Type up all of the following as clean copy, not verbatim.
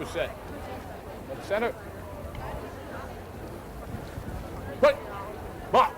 set. Center. Put. Mark.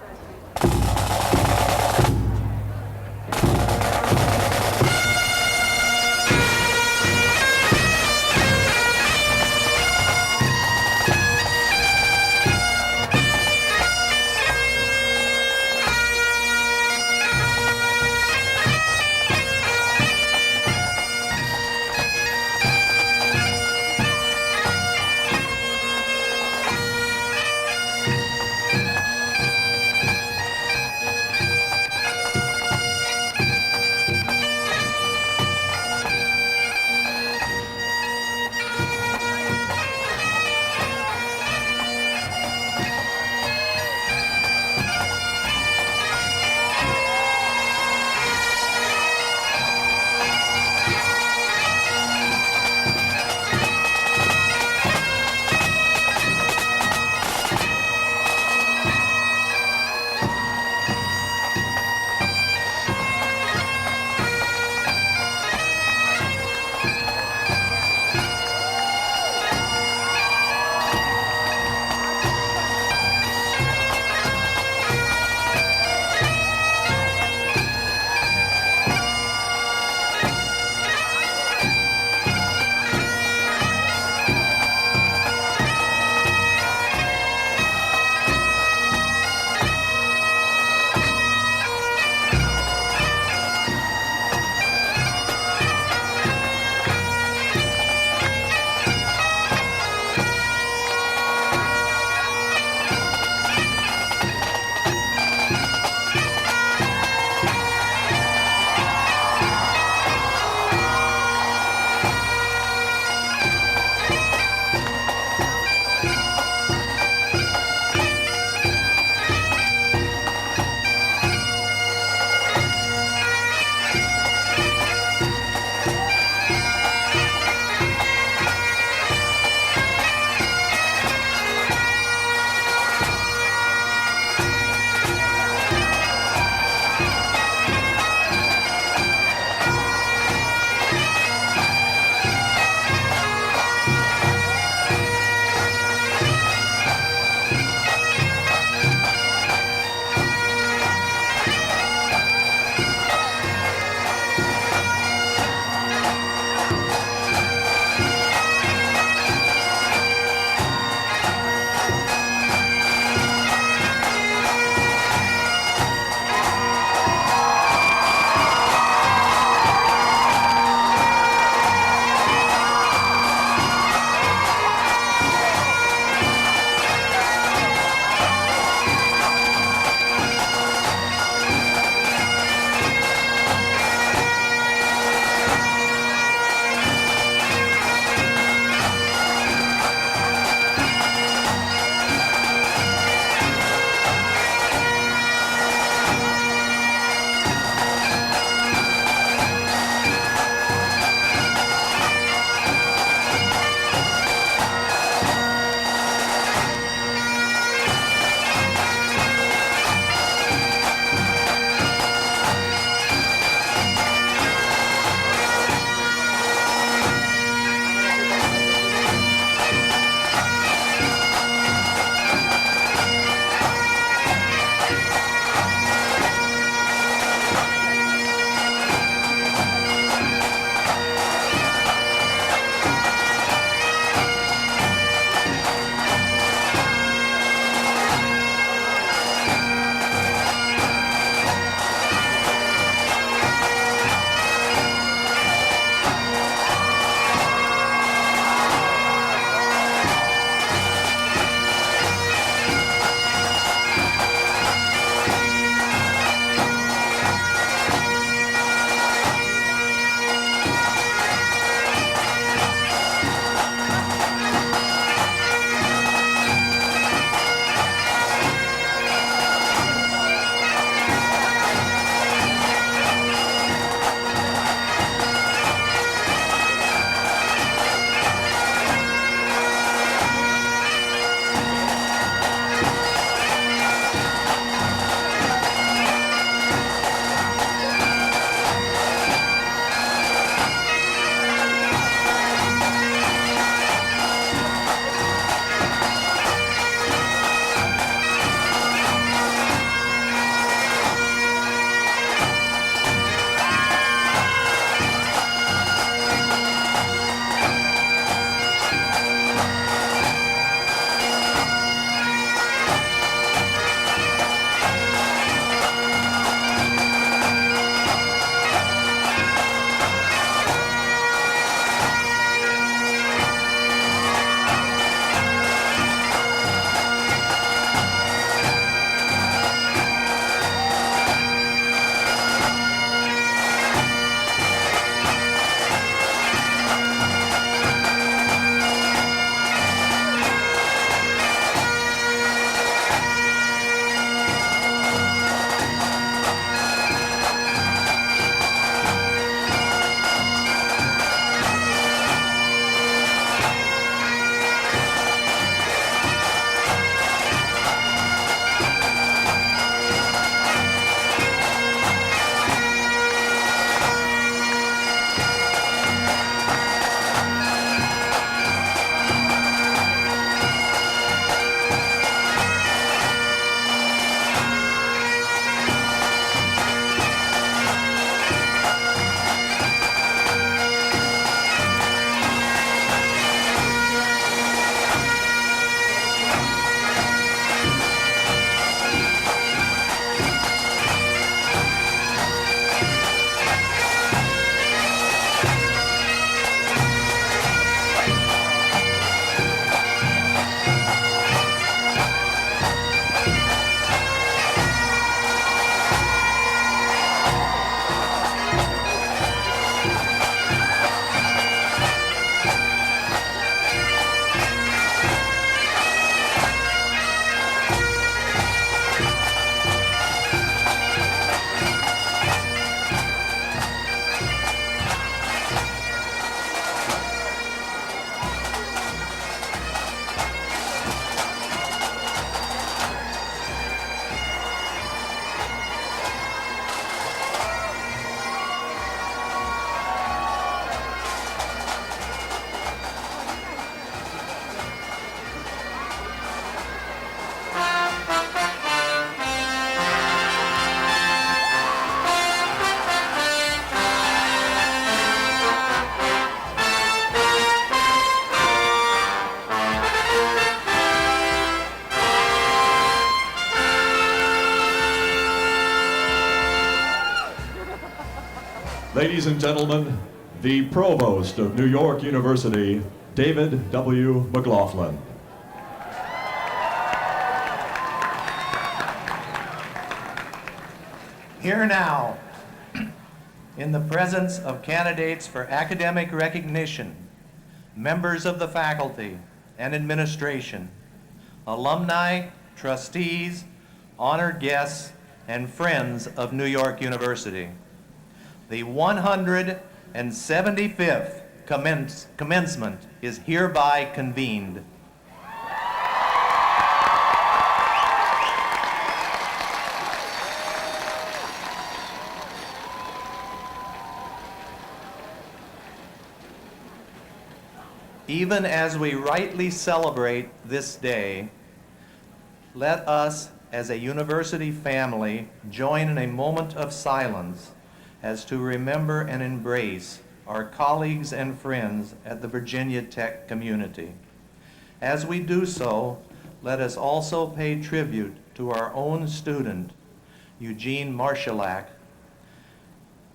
Ladies and gentlemen, the Provost of New York University, David W. McLaughlin. Here now, in the presence of candidates for academic recognition, members of the faculty and administration, alumni, trustees, honored guests, and friends of New York University. The 175th commencement is hereby convened. Even as we rightly celebrate this day, let us, as a university family, join in a moment of silence as to remember and embrace our colleagues and friends at the Virginia Tech community. As we do so, let us also pay tribute to our own student, Eugene Marsalis,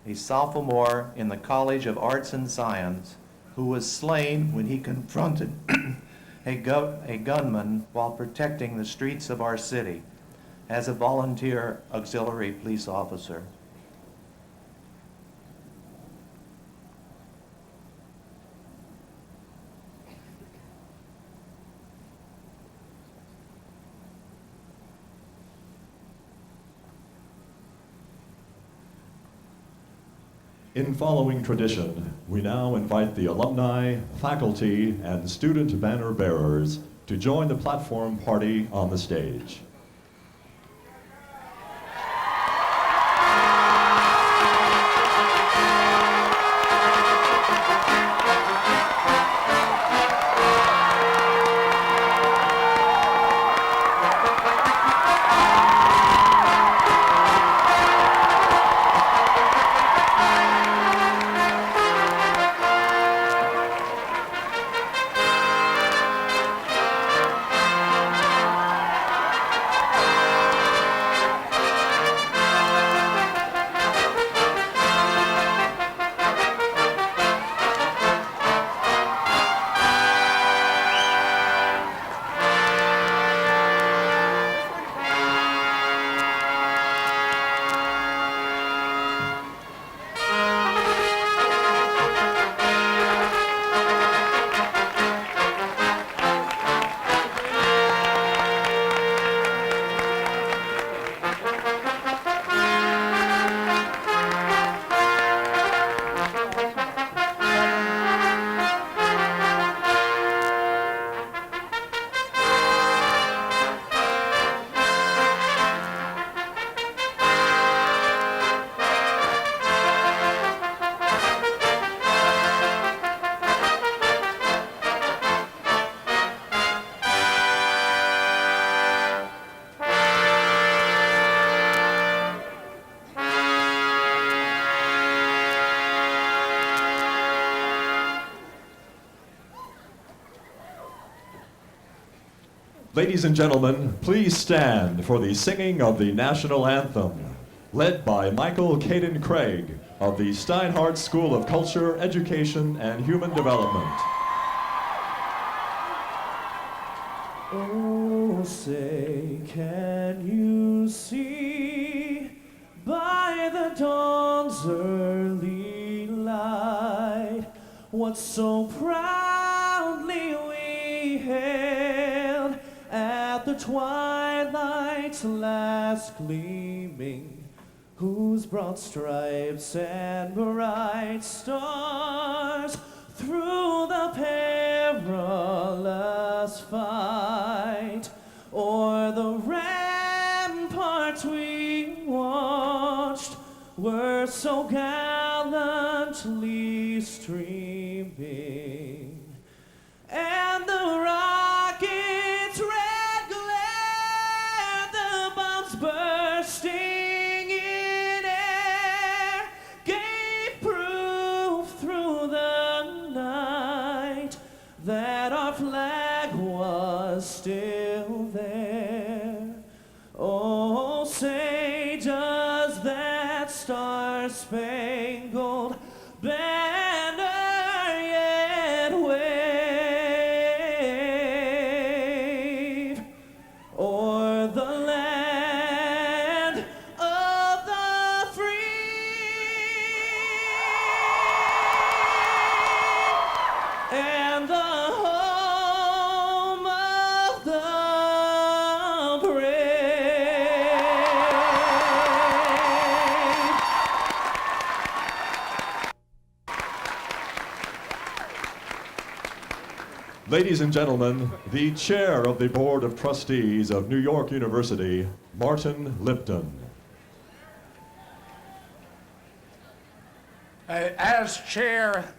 a sophomore in the College of Arts and Science, who was slain when he confronted a gunman while protecting the streets of our city as a volunteer auxiliary police officer. In following tradition, we now invite the alumni, faculty, and student banner bearers to join the platform party on the stage. Ladies and gentlemen, please stand for the singing of the National Anthem, led by Michael Caden Craig of the Steinhardt School of Culture, Education, and Human Development. Oh, say, can you see by the dawn's early light what so proudly we hailed at the twilight's last gleaming, whose broad stripes and bright stars through the perilous fight o'er the ramparts we watched were so gallantly streaming, and the rocket's red glare, the bombs bursting in air, gave proof through the night that our flag was still there. Oh, say, does that star-spangled the home of the brave. Ladies and gentlemen, the chair of the Board of Trustees of New York University, Martin Lipton. As chair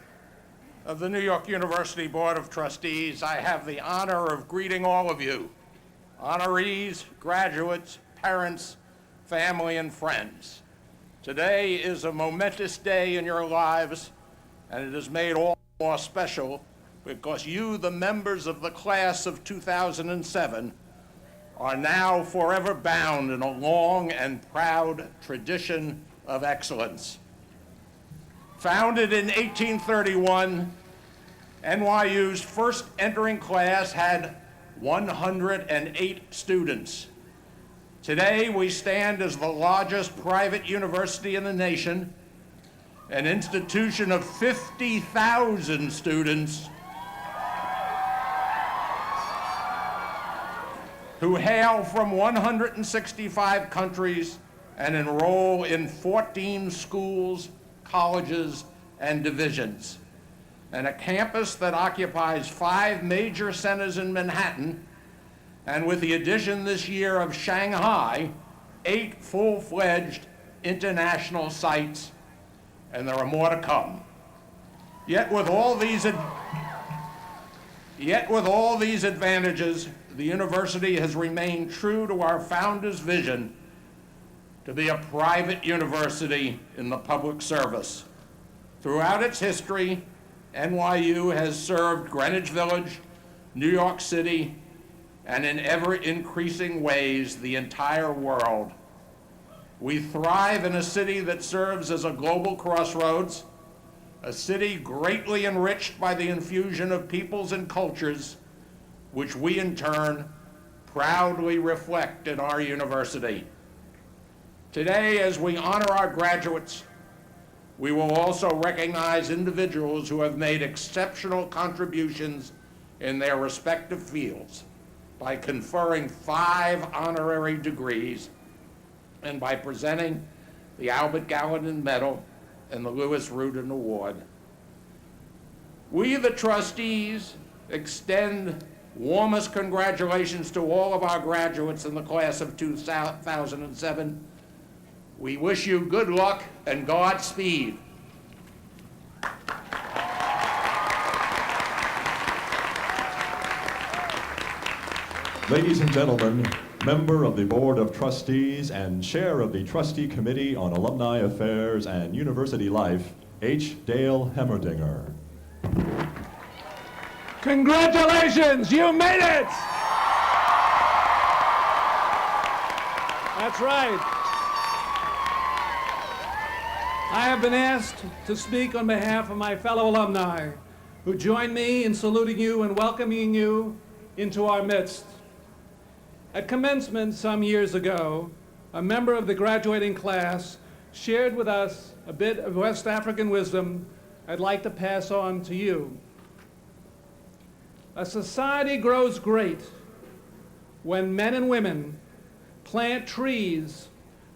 of the New York University Board of Trustees, I have the honor of greeting all of you, honorees, graduates, parents, family, and friends. Today is a momentous day in your lives, and it is made all the more special because you, the members of the class of 2007, are now forever bound in a long and proud tradition of excellence. Founded in 1831, NYU's first entering class had 108 students. Today, we stand as the largest private university in the nation, an institution of 50,000 students who hail from 165 countries and enroll in 14 schools, colleges, and divisions, and a campus that occupies 5 major centers in Manhattan, and with the addition this year of Shanghai, 8 full-fledged international sites, and there are more to come. Yet with all these advantages, the university has remained true to our founders' vision to be a private university in the public service. Throughout its history, NYU has served Greenwich Village, New York City, and in ever-increasing ways, the entire world. We thrive in a city that serves as a global crossroads, a city greatly enriched by the infusion of peoples and cultures, which we in turn proudly reflect in our university. Today, as we honor our graduates, we will also recognize individuals who have made exceptional contributions in their respective fields by conferring 5 honorary degrees and by presenting the Albert Gallatin Medal and the Louis Rudin Award. We, the trustees, extend warmest congratulations to all of our graduates in the class of 2007. We wish you good luck and Godspeed. Ladies and gentlemen, member of the Board of Trustees and chair of the Trustee Committee on Alumni Affairs and University Life, H. Dale Hemmerdinger. Congratulations, you made it! That's right. I have been asked to speak on behalf of my fellow alumni who join me in saluting you and welcoming you into our midst. At commencement some years ago, a member of the graduating class shared with us a bit of West African wisdom I'd like to pass on to you. A society grows great when men and women plant trees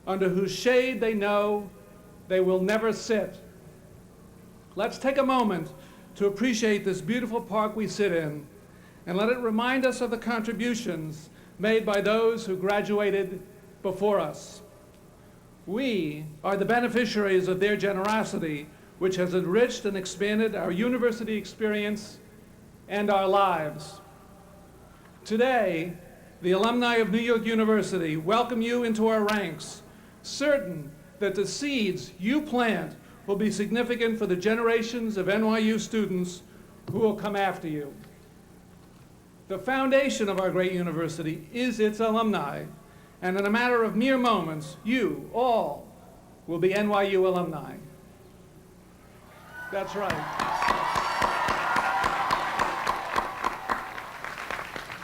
under whose shade they know they will never sit. Let's take a moment to appreciate this beautiful park we sit in and let it remind us of the contributions made by those who graduated before us. We are the beneficiaries of their generosity, which has enriched and expanded our university experience and our lives. Today, the alumni of New York University welcome you into our ranks, certain that the seeds you plant will be significant for the generations of NYU students who will come after you. The foundation of our great university is its alumni, and in a matter of mere moments, you all will be NYU alumni. That's right.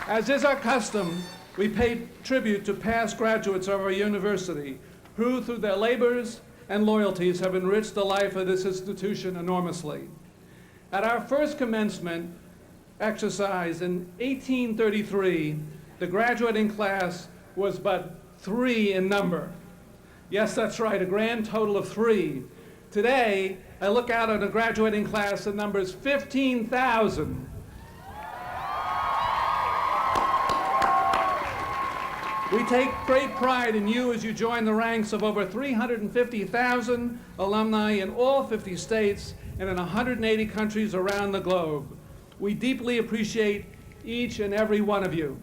As is our custom, we pay tribute to past graduates of our university who, through their labors and loyalties, have enriched the life of this institution enormously. At our first commencement, exercise. In 1833, the graduating class was but 3 in number. Yes, that's right, a grand total of 3. Today, I look out at a graduating class that numbers 15,000. We take great pride in you as you join the ranks of over 350,000 alumni in all 50 states and in 180 countries around the globe. We deeply appreciate each and every one of you.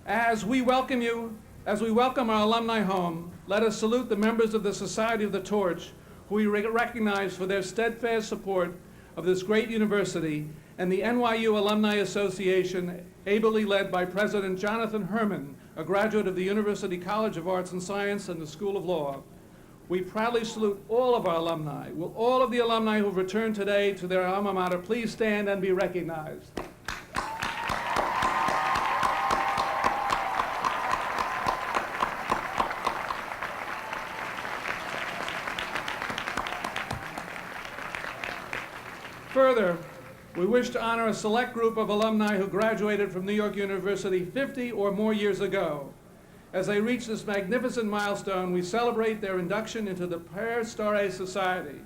As we welcome our alumni home, let us salute the members of the Society of the Torch, who we recognize for their steadfast support of this great university, and the NYU Alumni Association, ably led by President Jonathan Herman, a graduate of the University College of Arts and Science and the School of Law. We proudly salute all of our alumni. Will all of the alumni who have returned today to their alma mater please stand and be recognized? Further, we wish to honor a select group of alumni who graduated from New York University 50 or more years ago. As they reach this magnificent milestone, we celebrate their induction into the Per Stare Society.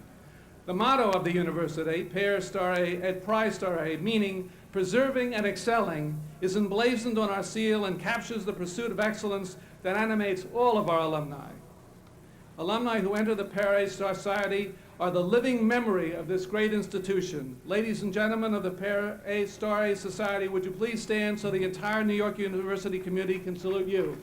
The motto of the university, Per Stare et Praestare, meaning preserving and excelling, is emblazoned on our seal and captures the pursuit of excellence that animates all of our alumni. Alumni who enter the Per Society are the living memory of this great institution. Ladies and gentlemen of the Per Stare Society, would you please stand so the entire New York University community can salute you?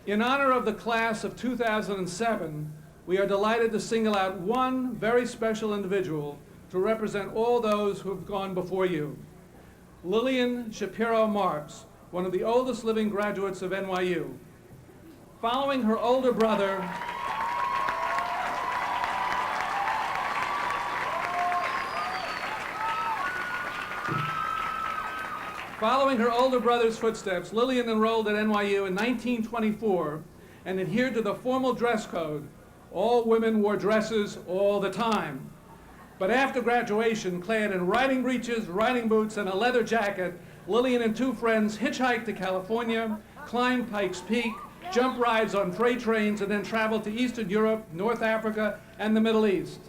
In honor of the class of 2007, we are delighted to single out one very special individual to represent all those who have gone before you. Lillian Shapiro Marks, one of the oldest living graduates of NYU. Following her older brother's footsteps, Lillian enrolled at NYU in 1924 and adhered to the formal dress code. All women wore dresses all the time. But after graduation, clad in riding breeches, riding boots, and a leather jacket, Lillian and 2 friends hitchhiked to California, climbed Pikes Peak, jumped rides on freight trains, and then traveled to Eastern Europe, North Africa, and the Middle East.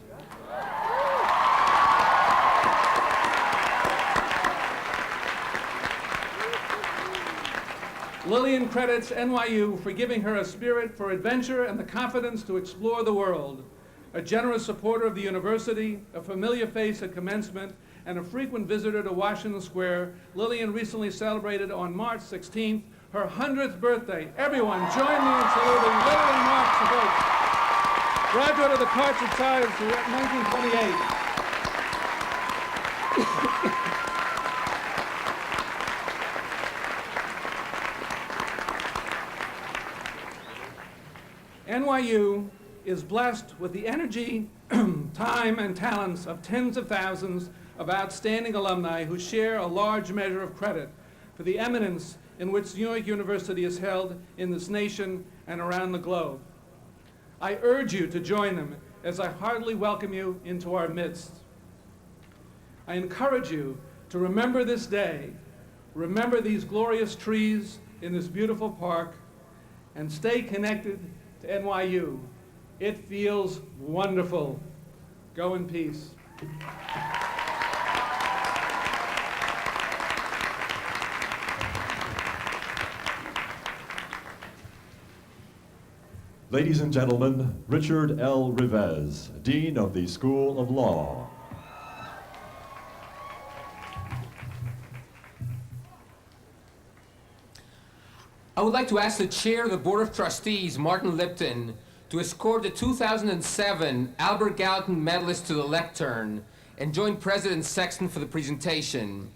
Lillian credits NYU for giving her a spirit for adventure and the confidence to explore the world. A generous supporter of the university, a familiar face at commencement, and a frequent visitor to Washington Square, Lillian recently celebrated on March 16th her 100th birthday. Everyone, join me in saluting Lillian Marks, graduate of the Arts and Science in 1928. NYU is blessed with the energy, time, and talents of tens of thousands of outstanding alumni who share a large measure of credit for the eminence in which New York University is held in this nation and around the globe. I urge you to join them as I heartily welcome you into our midst. I encourage you to remember this day, remember these glorious trees in this beautiful park, and stay connected to NYU. It feels wonderful. Go in peace. Ladies and gentlemen, Richard L. Rivez, Dean of the School of Law. I would like to ask the Chair of the Board of Trustees, Martin Lipton, to escort the 2007 Albert Gallatin medalist to the lectern and join President Sexton for the presentation.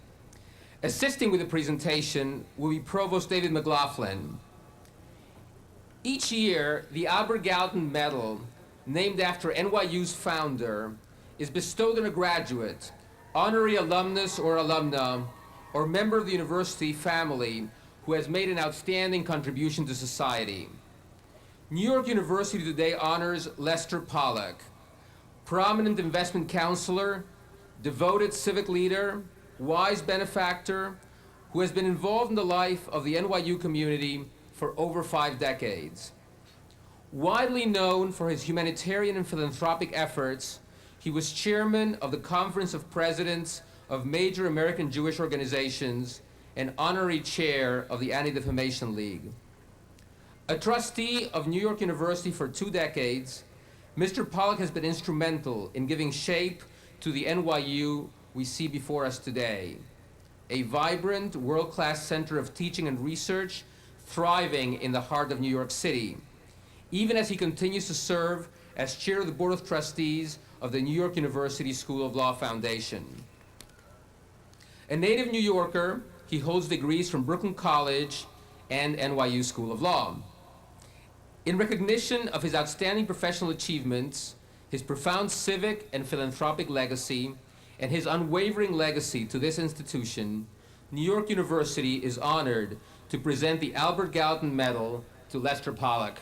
Assisting with the presentation will be Provost David McLaughlin. Each year, the Albert Gallatin Medal, named after NYU's founder, is bestowed on a graduate, honorary alumnus or alumna, or member of the university family who has made an outstanding contribution to society. New York University today honors Lester Pollock, prominent investment counselor, devoted civic leader, wise benefactor, who has been involved in the life of the NYU community for over 5 decades. Widely known for his humanitarian and philanthropic efforts, he was chairman of the Conference of Presidents of major American Jewish organizations and honorary chair of the Anti-Defamation League. A trustee of New York University for 2 decades, Mr. Pollock has been instrumental in giving shape to the NYU we see before us today, a vibrant, world-class center of teaching and research thriving in the heart of New York City, even as he continues to serve as chair of the Board of Trustees of the New York University School of Law Foundation. A native New Yorker, he holds degrees from Brooklyn College and NYU School of Law. In recognition of his outstanding professional achievements, his profound civic and philanthropic legacy, and his unwavering legacy to this institution, New York University is honored to present the Albert Gallatin Medal to Lester Pollock.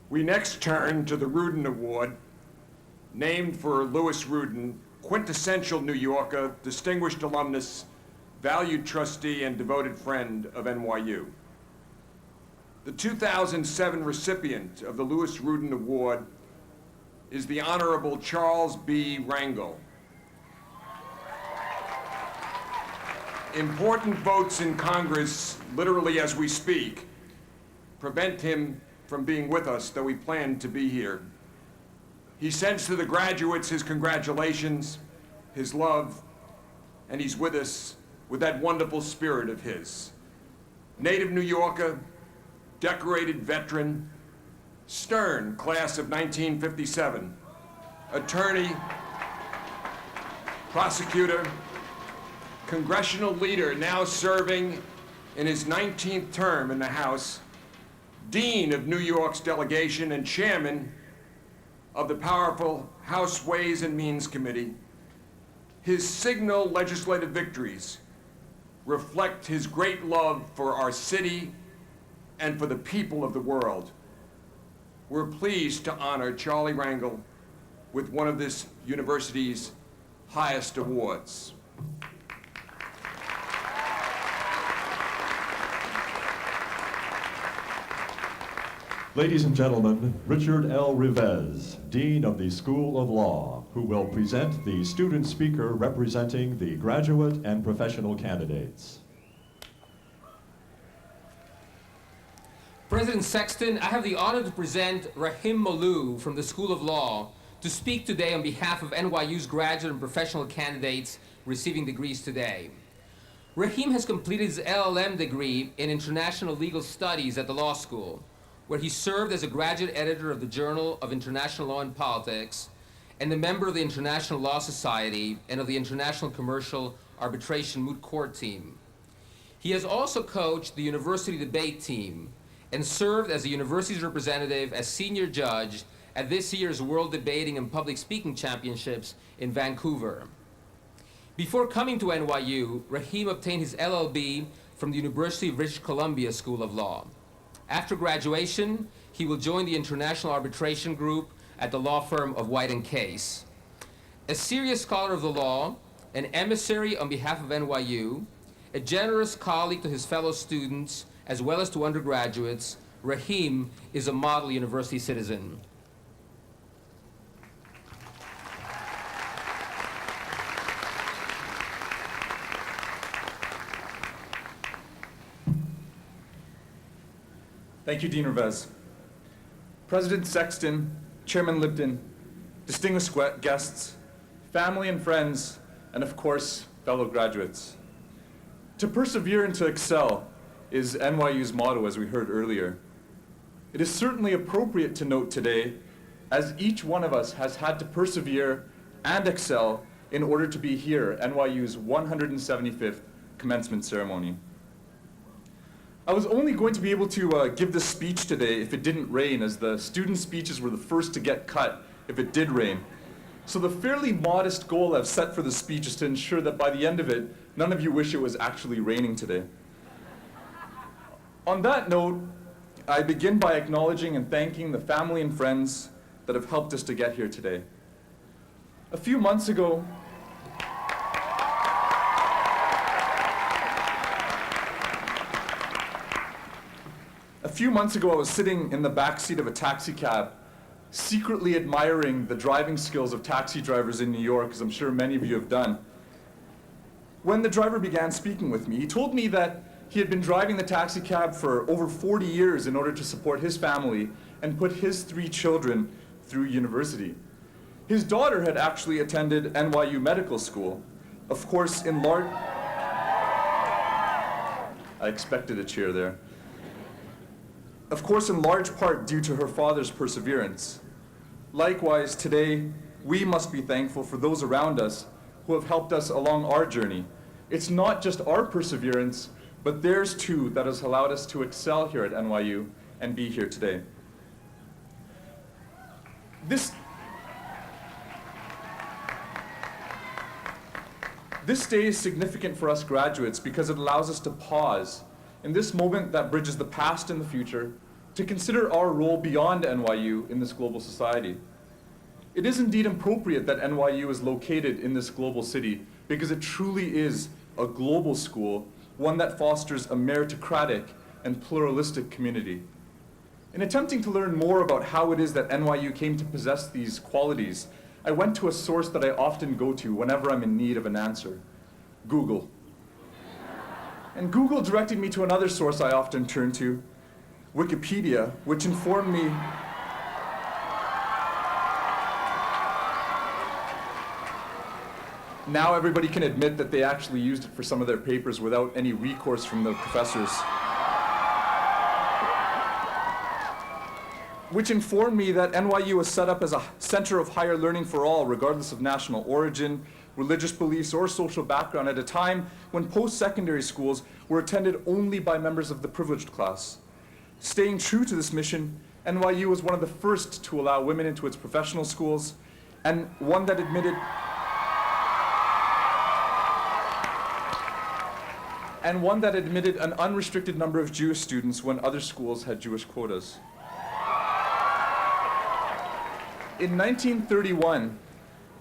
We next turn to the Rudin Award, named for Louis Rudin, quintessential New Yorker, distinguished alumnus, valued trustee, and devoted friend of NYU. The 2007 recipient of the Louis Rudin Award is the Honorable Charles B. Rangel. Important votes in Congress, literally as we speak, prevent him from being with us, though he planned to be here. He sends to the graduates his congratulations, his love, and he's with us with that wonderful spirit of his. Native New Yorker, decorated veteran, stern class of 1957, attorney, prosecutor, congressional leader now serving in his 19th term in the House, Dean of New York's delegation and chairman of the powerful House Ways and Means Committee. His signal legislative victories reflect his great love for our city and for the people of the world. We're pleased to honor Charlie Rangel with one of this university's highest awards. Ladies and gentlemen, Richard L. Rivez, Dean of the School of Law, who will present the student speaker representing the graduate and professional candidates. President Sexton, I have the honor to present Rahim Malou from the School of Law to speak today on behalf of NYU's graduate and professional candidates receiving degrees today. Rahim has completed his LLM degree in International Legal Studies at the law school, where he served as a graduate editor of the Journal of International Law and Politics and a member of the International Law Society and of the International Commercial Arbitration Moot Court team. He has also coached the university debate team and served as the university's representative as senior judge at this year's World Debating and Public Speaking Championships in Vancouver. Before coming to NYU, Rahim obtained his LLB from the University of British Columbia School of Law. After graduation, he will join the International Arbitration Group at the law firm of White & Case. A serious scholar of the law, an emissary on behalf of NYU, a generous colleague to his fellow students, as well as to undergraduates, Rahim is a model university citizen. Thank you, Dean Rivez. President Sexton, Chairman Lipton, distinguished guests, family and friends, and of course, fellow graduates. To persevere and to excel is NYU's motto, as we heard earlier. It is certainly appropriate to note today, as each one of us has had to persevere and excel in order to be here at NYU's 175th commencement ceremony. I was only going to be able to give this speech today if it didn't rain, as the student speeches were the first to get cut if it did rain. So the fairly modest goal I've set for the speech is to ensure that by the end of it, none of you wish it was actually raining today. On that note, I begin by acknowledging and thanking the family and friends that have helped us to get here today. A few months ago, I was sitting in the back seat of a taxi cab, secretly admiring the driving skills of taxi drivers in New York, as I'm sure many of you have done. When the driver began speaking with me, he told me that he had been driving the taxi cab for over 40 years in order to support his family and put his 3 children through university. His daughter had actually attended NYU Medical School. Of course, in large... I expected a cheer there. Of course, in large part due to her father's perseverance. Likewise, today, we must be thankful for those around us who have helped us along our journey. It's not just our perseverance, but theirs too that has allowed us to excel here at NYU and be here today. This day is significant for us graduates because it allows us to pause in this moment that bridges the past and the future to consider our role beyond NYU in this global society. It is indeed appropriate that NYU is located in this global city because it truly is a global school, one that fosters a meritocratic and pluralistic community. In attempting to learn more about how it is that NYU came to possess these qualities, I went to a source that I often go to whenever I'm in need of an answer: Google. And Google directed me to another source I often turn to, Wikipedia, which informed me now everybody can admit that they actually used it for some of their papers without any recourse from the professors. Which informed me that NYU was set up as a center of higher learning for all, regardless of national origin, religious beliefs, or social background, at a time when post-secondary schools were attended only by members of the privileged class. Staying true to this mission, NYU was one of the first to allow women into its professional schools, and one that admitted an unrestricted number of Jewish students when other schools had Jewish quotas. In 1931,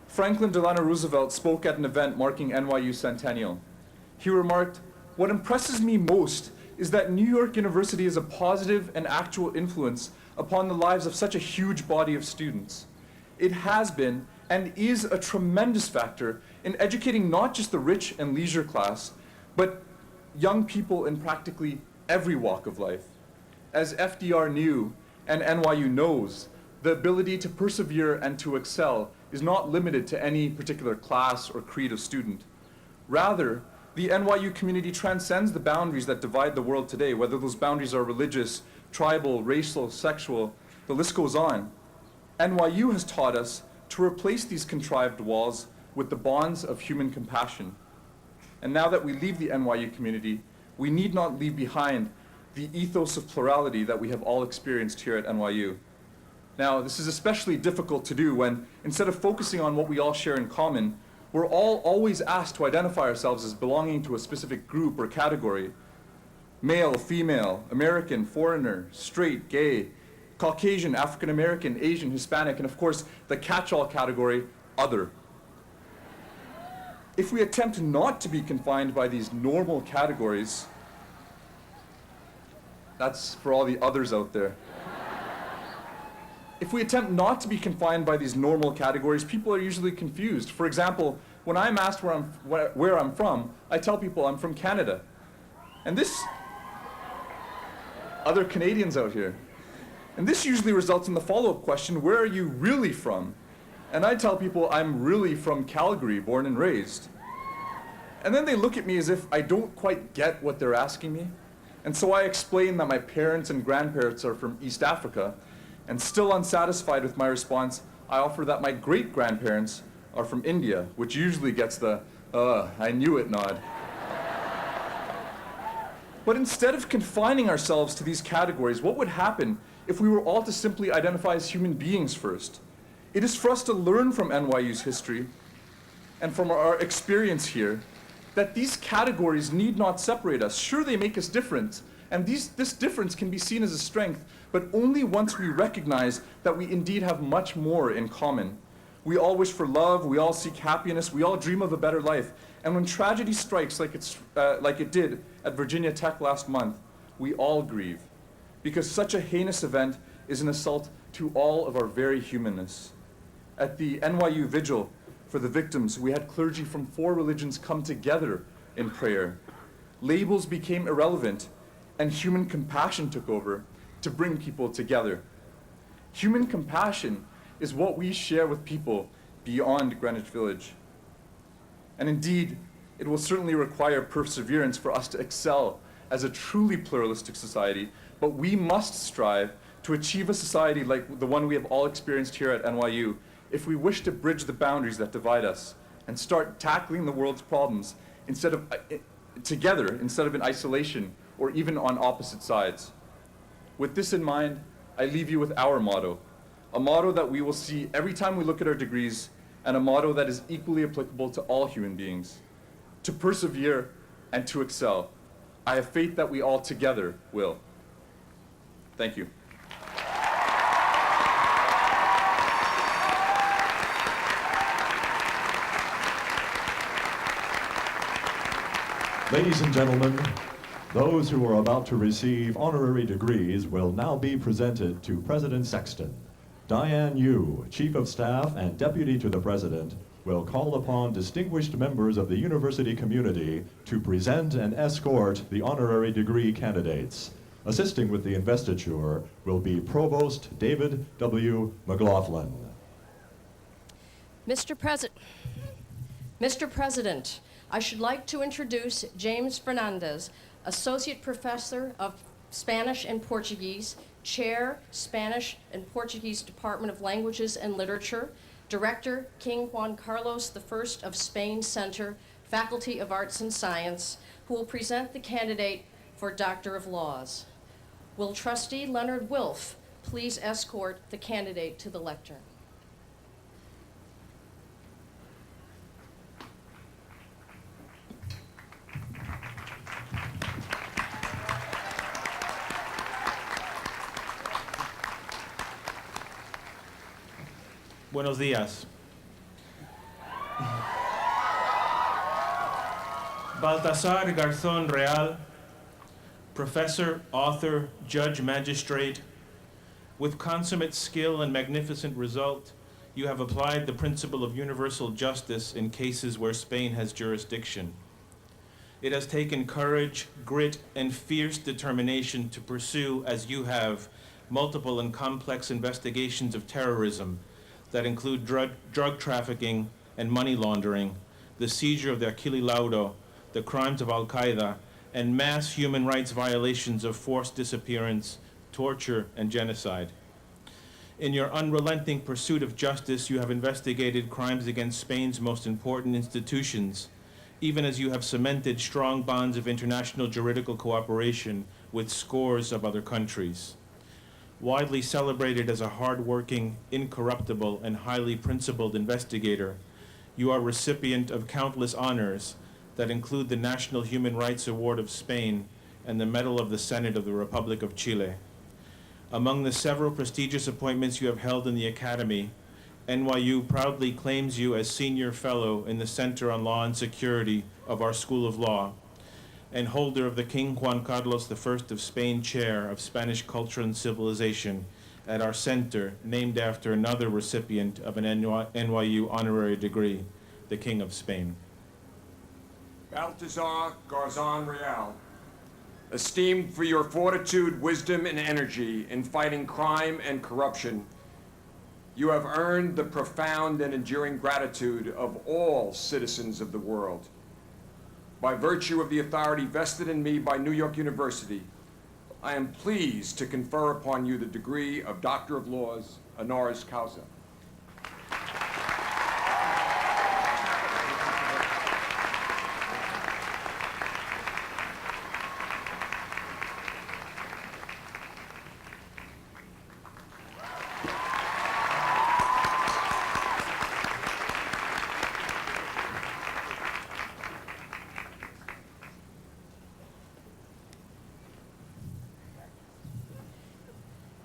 Franklin Delano Roosevelt spoke at an event marking NYU centennial. He remarked, "What impresses me most is that New York University is a positive and actual influence upon the lives of such a huge body of students. It has been and is a tremendous factor in educating not just the rich and leisure class, but young people in practically every walk of life. As FDR knew, and NYU knows, the ability to persevere and to excel is not limited to any particular class or creed of student. Rather, the NYU community transcends the boundaries that divide the world today, whether those boundaries are religious, tribal, racial, sexual, the list goes on. NYU has taught us to replace these contrived walls with the bonds of human compassion. And now that we leave the NYU community, we need not leave behind the ethos of plurality that we have all experienced here at NYU. Now, this is especially difficult to do when, instead of focusing on what we all share in common, we're all always asked to identify ourselves as belonging to a specific group or category. Male, female, American, foreigner, straight, gay, Caucasian, African American, Asian, Hispanic, and of course, the catch-all category, other. If we attempt not to be confined by these normal categories, that's for all the others out there. If we attempt not to be confined by these normal categories, people are usually confused. For example, when I'm asked where I'm from, I tell people I'm from Canada. And this, other Canadians out here. And this usually results in the follow-up question, where are you really from? And I tell people I'm really from Calgary, born and raised. And then they look at me as if I don't quite get what they're asking me. And so I explain that my parents and grandparents are from East Africa. And still unsatisfied with my response, I offer that my great-grandparents are from India, which usually gets the, I knew it nod. But instead of confining ourselves to these categories, what would happen if we were all to simply identify as human beings first? It is for us to learn from NYU's history and from our experience here that these categories need not separate us. Sure, they make us different, and this difference can be seen as a strength, but only once we recognize that we indeed have much more in common. We all wish for love, we all seek happiness, we all dream of a better life. And when tragedy strikes like it did at Virginia Tech last month, we all grieve. Because such a heinous event is an assault to all of our very humanness. At the NYU vigil for the victims, we had clergy from 4 religions come together in prayer. Labels became irrelevant, and human compassion took over to bring people together. Human compassion is what we share with people beyond Greenwich Village. And indeed, it will certainly require perseverance for us to excel as a truly pluralistic society, but we must strive to achieve a society like the one we have all experienced here at NYU if we wish to bridge the boundaries that divide us and start tackling the world's problems together instead of in isolation or even on opposite sides. With this in mind, I leave you with our motto, a motto that we will see every time we look at our degrees, and a motto that is equally applicable to all human beings: to persevere and to excel. I have faith that we all together will. Thank you. Ladies and gentlemen, those who are about to receive honorary degrees will now be presented to President Sexton. Diane Yu, Chief of Staff and Deputy to the President, will call upon distinguished members of the university community to present and escort the honorary degree candidates. Assisting with the investiture will be Provost David W. McLaughlin. Mr. President, I should like to introduce James Fernandez, Associate Professor of Spanish and Portuguese, Chair, Spanish and Portuguese Department of Languages and Literature, Director, King Juan Carlos I of Spain Center, Faculty of Arts and Science, who will present the candidate for Doctor of Laws. Will Trustee Leonard Wilf please escort the candidate to the lectern? Buenos días. Baltasar Garzón Real, professor, author, judge, magistrate, with consummate skill and magnificent result, you have applied the principle of universal justice in cases where Spain has jurisdiction. It has taken courage, grit, and fierce determination to pursue, as you have, multiple and complex investigations of terrorism that include drug trafficking and money laundering, the seizure of the Aquila Laudo, the crimes of Al-Qaeda, and mass human rights violations of forced disappearance, torture, and genocide. In your unrelenting pursuit of justice, you have investigated crimes against Spain's most important institutions, even as you have cemented strong bonds of international juridical cooperation with scores of other countries. Widely celebrated as a hard-working, incorruptible, and highly principled investigator, you are recipient of countless honors that include the National Human Rights Award of Spain and the Medal of the Senate of the Republic of Chile. Among the several prestigious appointments you have held in the Academy, NYU proudly claims you as Senior Fellow in the Center on Law and Security of our School of Law, and holder of the King Juan Carlos I of Spain Chair of Spanish Culture and Civilization at our center, named after another recipient of an NYU honorary degree, the King of Spain. Baltasar Garzón Real, esteemed for your fortitude, wisdom, and energy in fighting crime and corruption, you have earned the profound and enduring gratitude of all citizens of the world. By virtue of the authority vested in me by New York University, I am pleased to confer upon you the degree of Doctor of Laws, honoris causa.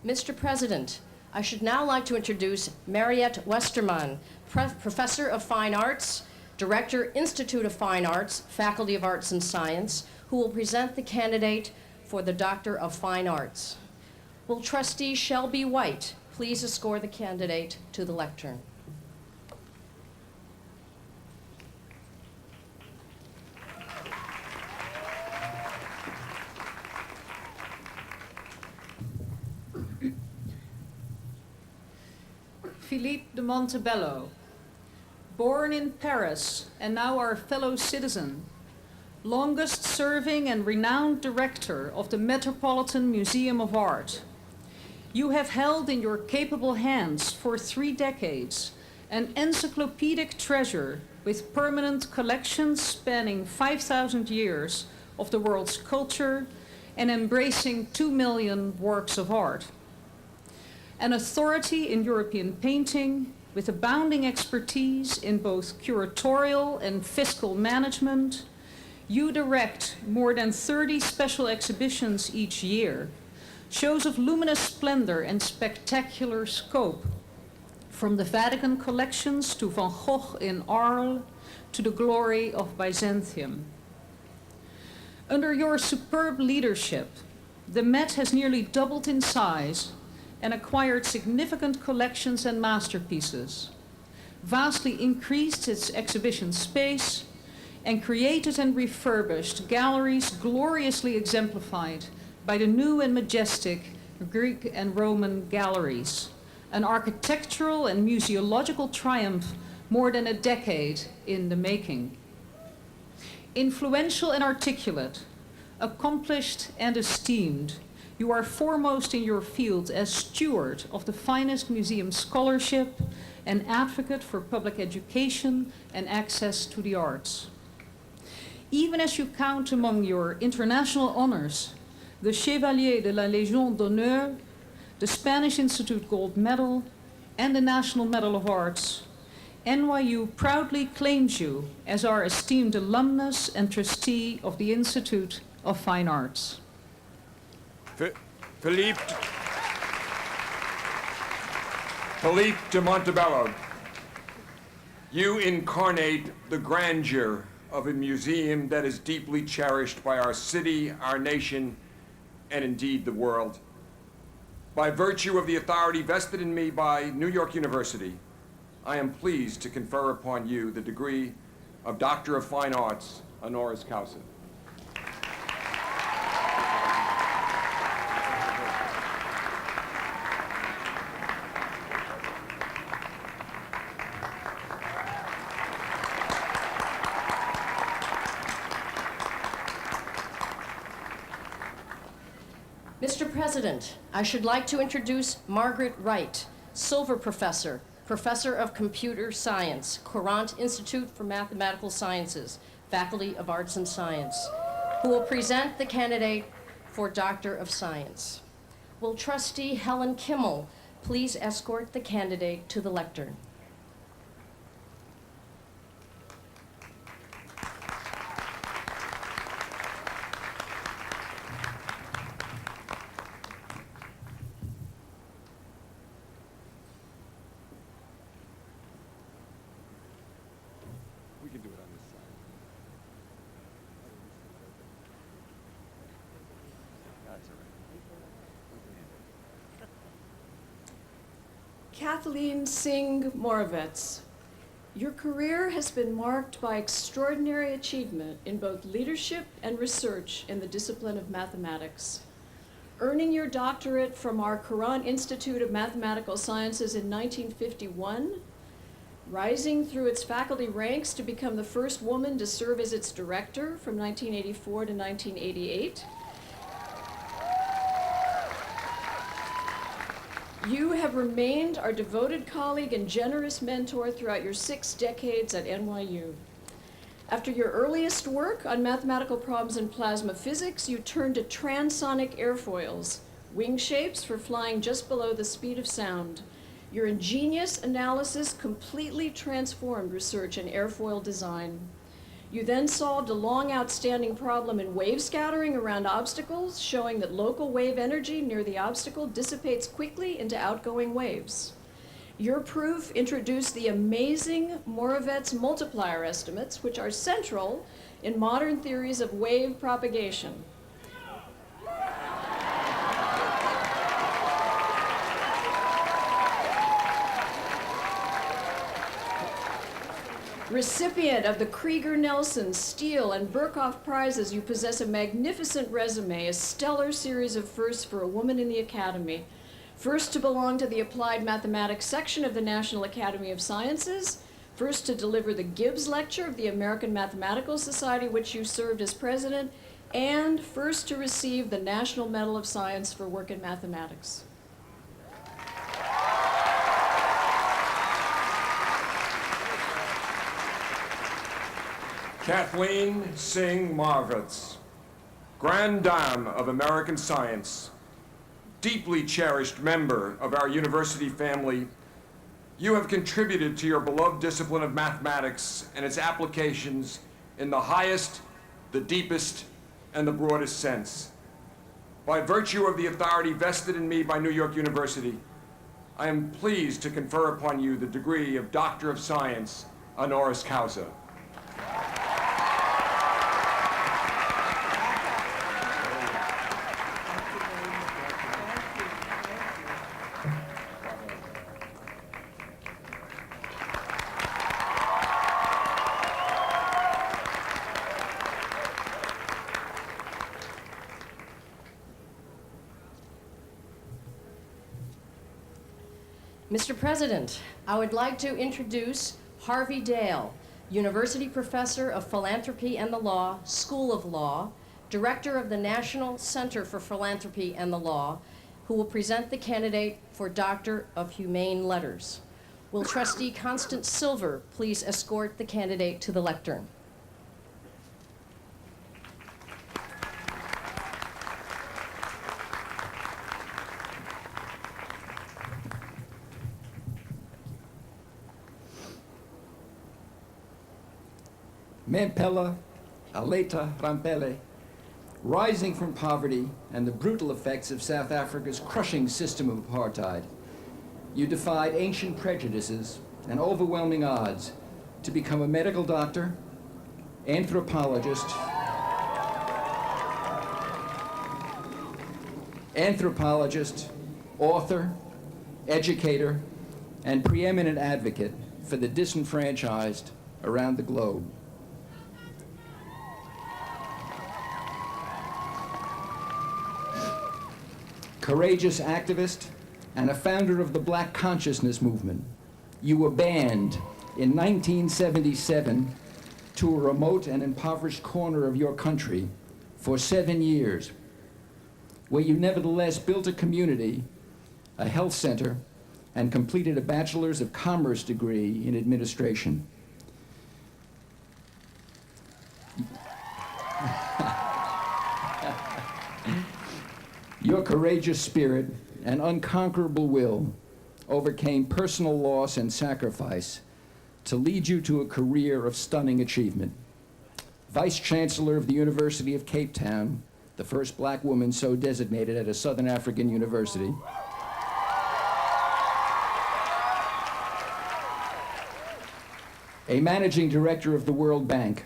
Mr. President, I should now like to introduce Mariette Westerman, Professor of Fine Arts, Director, Institute of Fine Arts, Faculty of Arts and Science, who will present the candidate for the Doctor of Fine Arts. Will Trustee Shelby White please escort the candidate to the lectern? Philippe de Montebello, born in Paris and now our fellow citizen, longest serving and renowned director of the Metropolitan Museum of Art. You have held in your capable hands for 3 decades an encyclopedic treasure with permanent collections spanning 5,000 years of the world's culture and embracing 2 million works of art. An authority in European painting with abounding expertise in both curatorial and fiscal management, you direct more than 30 special exhibitions each year, shows of luminous splendor and spectacular scope, from the Vatican collections to Van Gogh in Arles to the glory of Byzantium. Under your superb leadership, the Met has nearly doubled in size and acquired significant collections and masterpieces, vastly increased its exhibition space, and created and refurbished galleries gloriously exemplified by the new and majestic Greek and Roman galleries, an architectural and museological triumph more than a decade in the making. Influential and articulate, accomplished and esteemed, you are foremost in your field as steward of the finest museum scholarship and advocate for public education and access to the arts. Even as you count among your international honors the Chevalier de la Légion d'Honneur, the Spanish Institute Gold Medal, and the National Medal of Arts, NYU proudly claims you as our esteemed alumnus and trustee of the Institute of Fine Arts. Philippe de Montebello, you incarnate the grandeur of a museum that is deeply cherished by our city, our nation, and indeed the world. By virtue of the authority vested in me by New York University, I am pleased to confer upon you the degree of Doctor of Fine Arts, honoris causa. Mr. President, I should like to introduce Margaret Wright, Silver Professor, Professor of Computer Science, Courant Institute for Mathematical Sciences, Faculty of Arts and Science, who will present the candidate for Doctor of Science. Will Trustee Helen Kimmel please escort the candidate to the lectern? We can do it on this side. That's all right. Kathleen Singh Moravets, your career has been marked by extraordinary achievement in both leadership and research in the discipline of mathematics. Earning your doctorate from our Courant Institute of Mathematical Sciences in 1951, rising through its faculty ranks to become the first woman to serve as its director from 1984 to 1988. You have remained our devoted colleague and generous mentor throughout your 6 decades at NYU. After your earliest work on mathematical problems in plasma physics, you turned to transonic airfoils, wing shapes for flying just below the speed of sound. Your ingenious analysis completely transformed research in airfoil design. You then solved a long outstanding problem in wave scattering around obstacles, showing that local wave energy near the obstacle dissipates quickly into outgoing waves. Your proof introduced the amazing Moravec's multiplier estimates, which are central in modern theories of wave propagation. Recipient of the Krieger-Nelson, Steele, and Birkhoff Prizes, you possess a magnificent resume, a stellar series of firsts for a woman in the Academy. First to belong to the Applied Mathematics section of the National Academy of Sciences, first to deliver the Gibbs Lecture of the American Mathematical Society, which you served as president, and first to receive the National Medal of Science for work in mathematics. Kathleen Singh Marvitz, Grand Dame of American Science, deeply cherished member of our university family, you have contributed to your beloved discipline of mathematics and its applications in the highest, the deepest, and the broadest sense. By virtue of the authority vested in me by New York University, I am pleased to confer upon you the degree of Doctor of Science, honoris causa. Mr. President, I would like to introduce Harvey Dale, University Professor of Philanthropy and the Law, School of Law, Director of the National Center for Philanthropy and the Law, who will present the candidate for Doctor of Humane Letters. Will Trustee Constance Silver please escort the candidate to the lectern? Mempela, Aleta Rampele, rising from poverty and the brutal effects of South Africa's crushing system of apartheid, you defied ancient prejudices and overwhelming odds to become a medical doctor, anthropologist, author, educator, and preeminent advocate for the disenfranchised around the globe. Courageous activist and a founder of the Black Consciousness Movement, you were banned in 1977 to a remote and impoverished corner of your country for 7 years, where you nevertheless built a community, a health center, and completed a Bachelor's of Commerce degree in administration. Your courageous spirit and unconquerable will overcame personal loss and sacrifice to lead you to a career of stunning achievement. Vice Chancellor of the University of Cape Town, the first black woman so designated at a Southern African university. A Managing Director of the World Bank,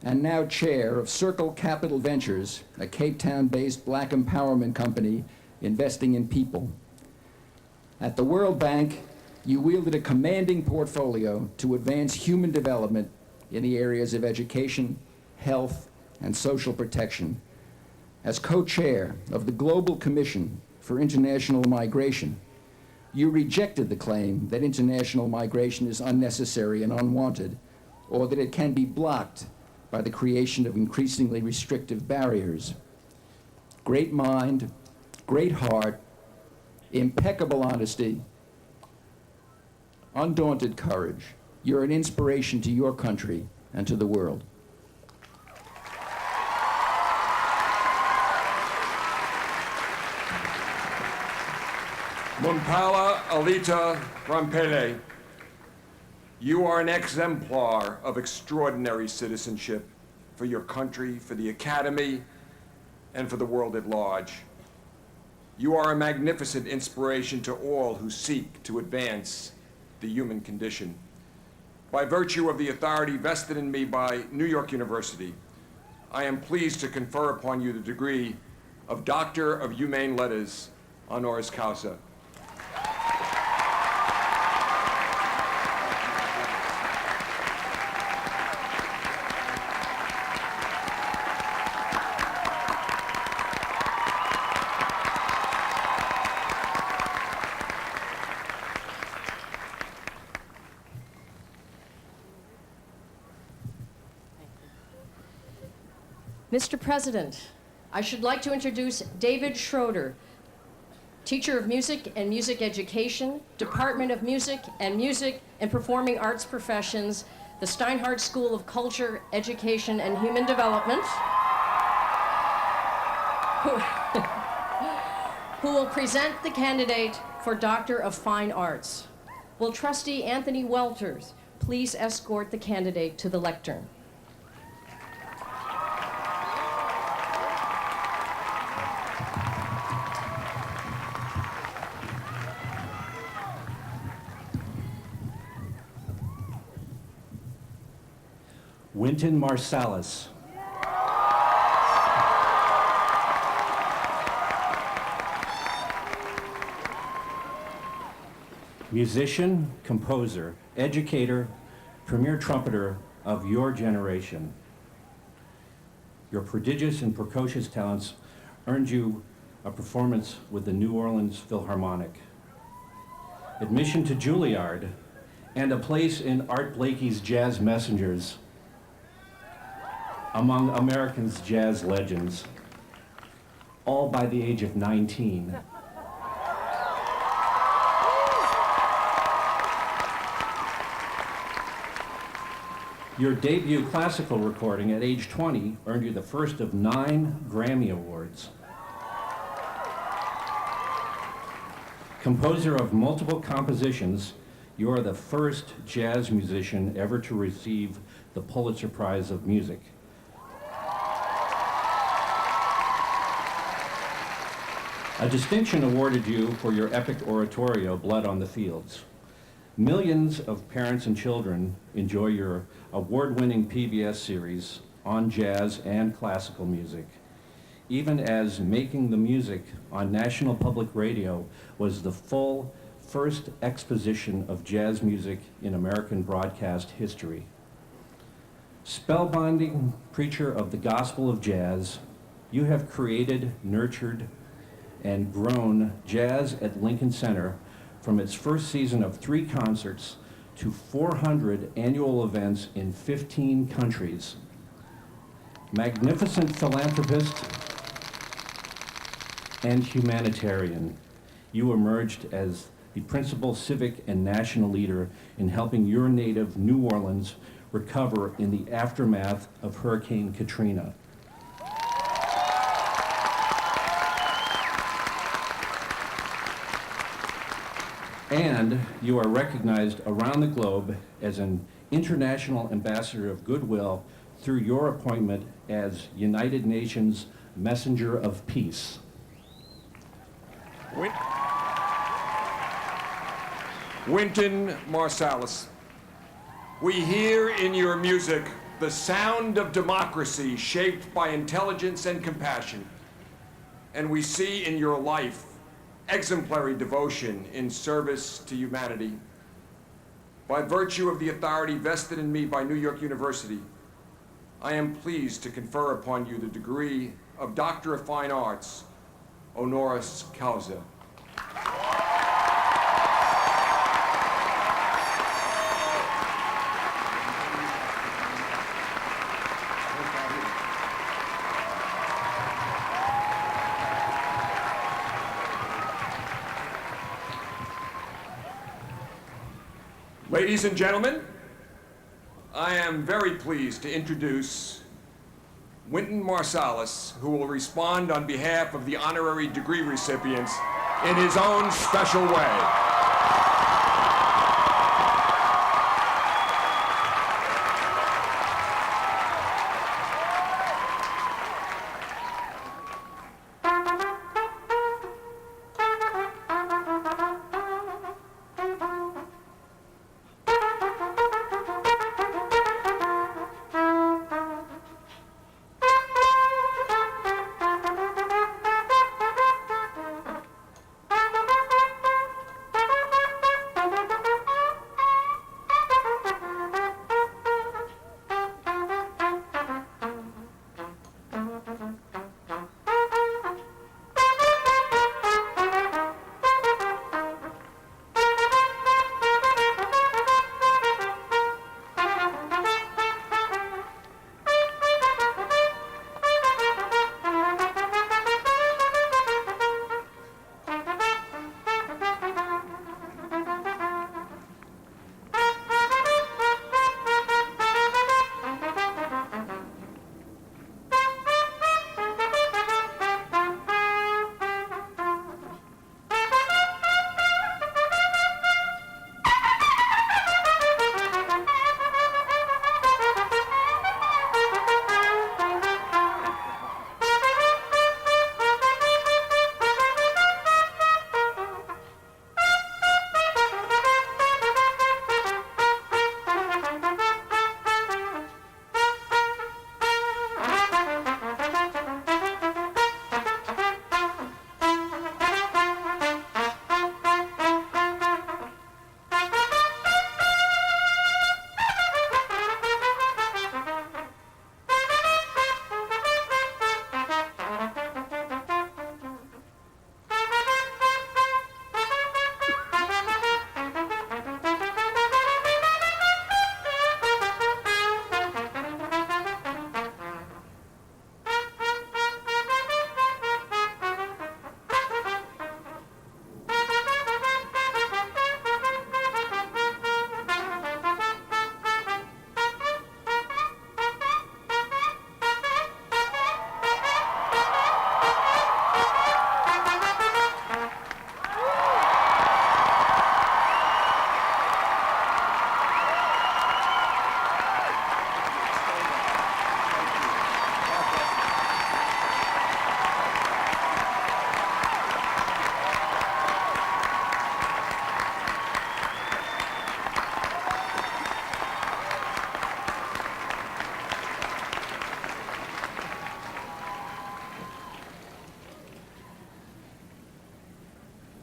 and now chair of Circle Capital Ventures, a Cape Town-based black empowerment company investing in people. At the World Bank, you wielded a commanding portfolio to advance human development in the areas of education, health, and social protection. As co-chair of the Global Commission for International Migration, you rejected the claim that international migration is unnecessary and unwanted, or that it can be blocked by the creation of increasingly restrictive barriers. Great mind, great heart, impeccable honesty, undaunted courage. You're an inspiration to your country and to the world. Mumpala Aleta Rampele, You are an exemplar of extraordinary citizenship for your country, for the Academy, and for the world at large. You are a magnificent inspiration to all who seek to advance the human condition. By virtue of the authority vested in me by New York University, I am pleased to confer upon you the degree of Doctor of Humane Letters, honoris causa. Mr. President, I should like to introduce David Schroeder, teacher of music and music education, Department of Music and Performing Arts Professions, the Steinhardt School of Culture, Education, and Human Development, who will present the candidate for Doctor of Fine Arts. Will Trustee Anthony Welters please escort the candidate to the lectern? Wynton Marsalis. Musician, composer, educator, premier trumpeter of your generation. Your prodigious and precocious talents earned you a performance with the New Orleans Philharmonic, admission to Juilliard, and a place in Art Blakey's Jazz Messengers, among America's jazz legends, all by the age of 19. Your debut classical recording at age 20 earned you the first of 9 Grammy Awards. Composer of multiple compositions, you are the first jazz musician ever to receive the Pulitzer Prize of Music. A distinction awarded you for your epic oratorio, Blood on the Fields. Millions of parents and children enjoy your award-winning PBS series on jazz and classical music, even as Making the Music on National Public Radio was the full first exposition of jazz music in American broadcast history. Spellbinding preacher of the gospel of jazz, you have created, nurtured, and grown jazz at Lincoln Center from its first season of 3 concerts to 400 annual events in 15 countries. Magnificent philanthropist and humanitarian, you emerged as the principal civic and national leader in helping your native New Orleans recover in the aftermath of Hurricane Katrina. And you are recognized around the globe as an international ambassador of goodwill through your appointment as United Nations Messenger of Peace. Wynton Marsalis, we hear in your music the sound of democracy shaped by intelligence and compassion, and we see in your life exemplary devotion in service to humanity. By virtue of the authority vested in me by New York University, I am pleased to confer upon you the degree of Doctor of Fine Arts, honoris causa. Ladies and gentlemen, I am very pleased to introduce Wynton Marsalis, who will respond on behalf of the honorary degree recipients in his own special way.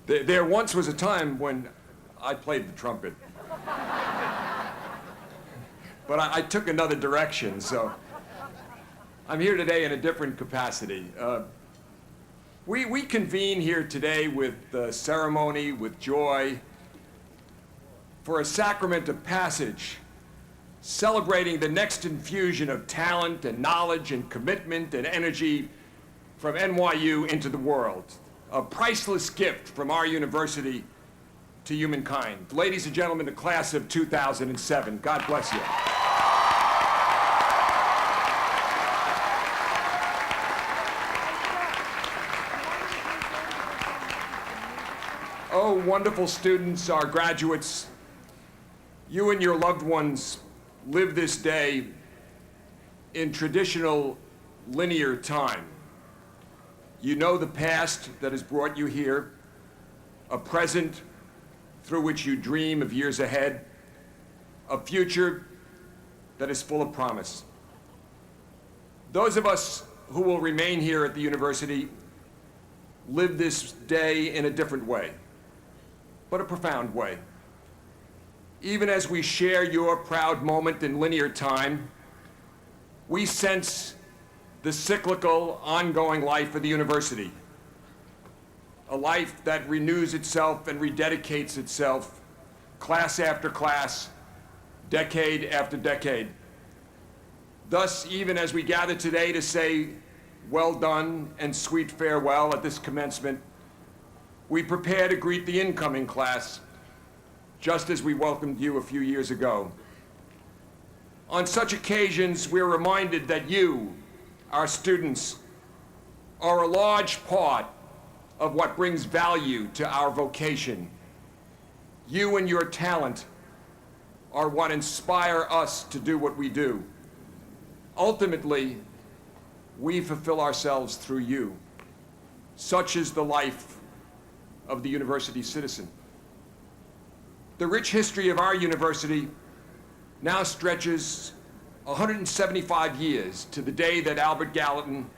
There once was a time when I played the trumpet. But I took another direction, so I'm here today in a different capacity. We convene here today with ceremony, with joy, for a sacrament of passage, celebrating the next infusion of talent and knowledge and commitment and energy from NYU into the world. A priceless gift from our university to humankind. Ladies and gentlemen, the class of 2007, God bless you. Oh, wonderful students, our graduates, you and your loved ones live this day in traditional linear time. You know the past that has brought you here, a present through which you dream of years ahead, a future that is full of promise. Those of us who will remain here at the university live this day in a different way, but a profound way. Even as we share your proud moment in linear time, we sense the cyclical, ongoing life of the university. A life that renews itself and rededicates itself, class after class, decade after decade. Thus, even as we gather today to say well done and sweet farewell at this commencement, we prepare to greet the incoming class, just as we welcomed you a few years ago. On such occasions, we're reminded that you, our students, are a large part of what brings value to our vocation. You and your talent are what inspire us to do what we do. Ultimately, we fulfill ourselves through you. Such is the life of the university citizen. The rich history of our university now stretches 175 years to the day that Albert Gallatin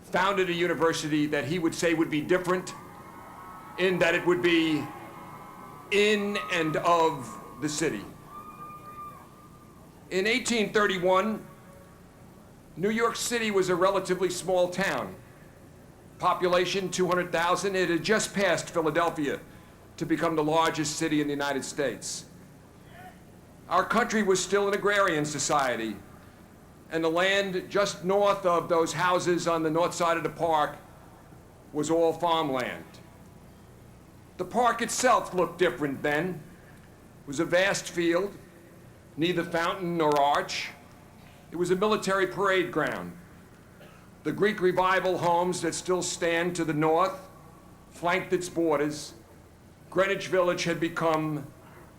founded a university that he would say would be different in that it would be in and of the city. In 1831, New York City was a relatively small town. Population 200,000, it had just passed Philadelphia to become the largest city in the United States. Our country was still an agrarian society, and the land just north of those houses on the north side of the park was all farmland. The park itself looked different then. It was a vast field, neither fountain nor arch. It was a military parade ground. The Greek Revival homes that still stand to the north flanked its borders. Greenwich Village had become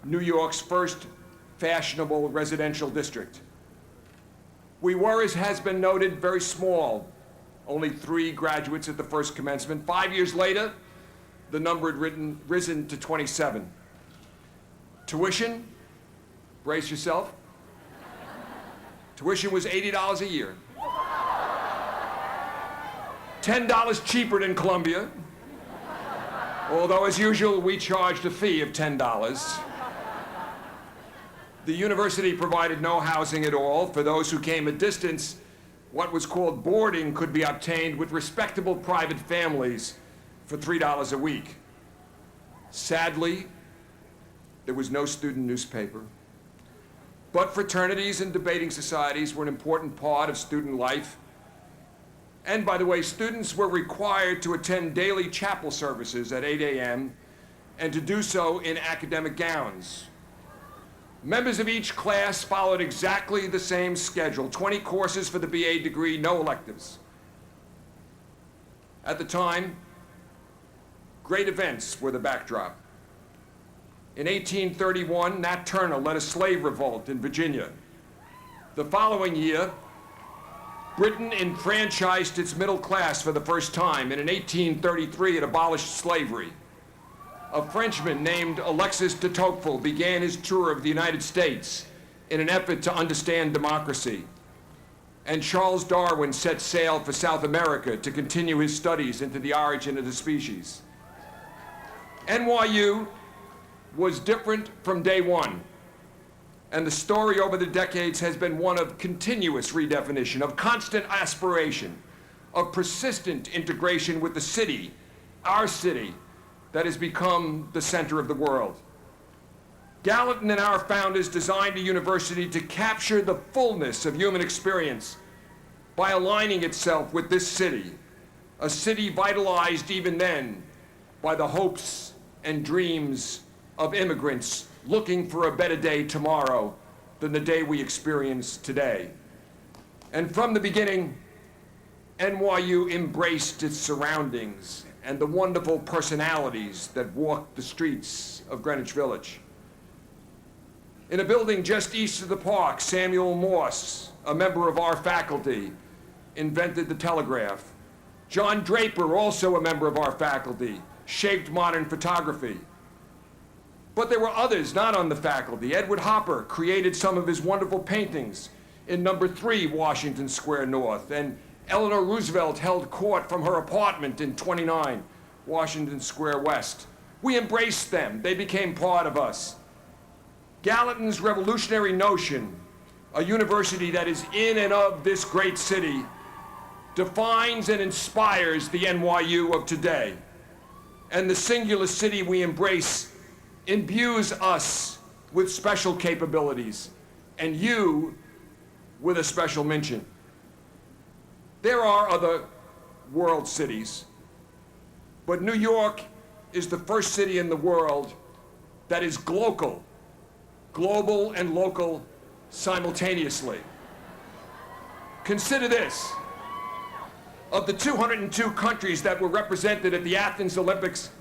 New York's first fashionable residential district. We were, as has been noted, very small. Only 3 graduates at the first commencement. 5 years later, the number had risen to 27. Tuition, brace yourself, tuition was $80 a year. $10 cheaper than Columbia, although as usual we charged a fee of $10. The university provided no housing at all. For those who came a distance, what was called boarding could be obtained with respectable private families for $3 a week. Sadly, there was no student newspaper. But fraternities and debating societies were an important part of student life. And by the way, students were required to attend daily chapel services at 8 a.m. and to do so in academic gowns. Members of each class followed exactly the same schedule, 20 courses for the BA degree, no electives. At the time, great events were the backdrop. In 1831, Nat Turner led a slave revolt in Virginia. The following year, Britain enfranchised its middle class for the first time, and in 1833 it abolished slavery. A Frenchman named Alexis de Tocqueville began his tour of the United States in an effort to understand democracy. And Charles Darwin set sail for South America to continue his studies into the origin of the species. NYU was different from day one, and the story over the decades has been one of continuous redefinition, of constant aspiration, of persistent integration with the city, our city, that has become the center of the world. Gallatin and our founders designed a university to capture the fullness of human experience by aligning itself with this city, a city vitalized even then by the hopes and dreams of immigrants looking for a better day tomorrow than the day we experience today. And from the beginning, NYU embraced its surroundings and the wonderful personalities that walked the streets of Greenwich Village. In a building just east of the park, Samuel Morse, a member of our faculty, invented the telegraph. John Draper, also a member of our faculty, shaped modern photography. But there were others not on the faculty. Edward Hopper created some of his wonderful paintings in number 3 Washington Square North, and Eleanor Roosevelt held court from her apartment in 29 Washington Square West. We embraced them. They became part of us. Gallatin's revolutionary notion, a university that is in and of this great city, defines and inspires the NYU of today. And the singular city we embrace imbues us with special capabilities, and you with a special mention. There are other world cities, but New York is the first city in the world that is global and local simultaneously. Consider this. Of the 202 countries that were represented at the Athens Olympics,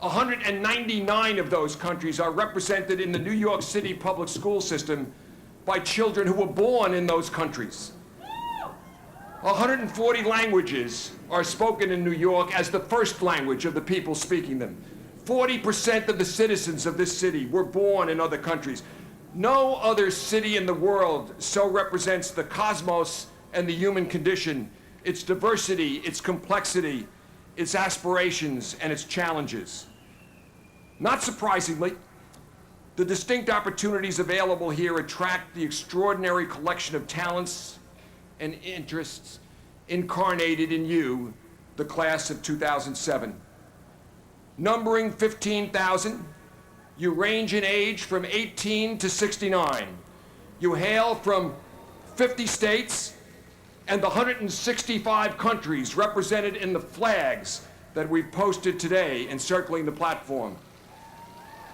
199 of those countries are represented in the New York City public school system by children who were born in those countries. 140 languages are spoken in New York as the first language of the people speaking them. 40% of the citizens of this city were born in other countries. No other city in the world so represents the cosmos and the human condition, its diversity, its complexity, its aspirations, and its challenges. Not surprisingly, the distinct opportunities available here attract the extraordinary collection of talents and interests incarnated in you, the class of 2007. Numbering 15,000, you range in age from 18 to 69. You hail from 50 states and the 165 countries represented in the flags that we've posted today encircling the platform.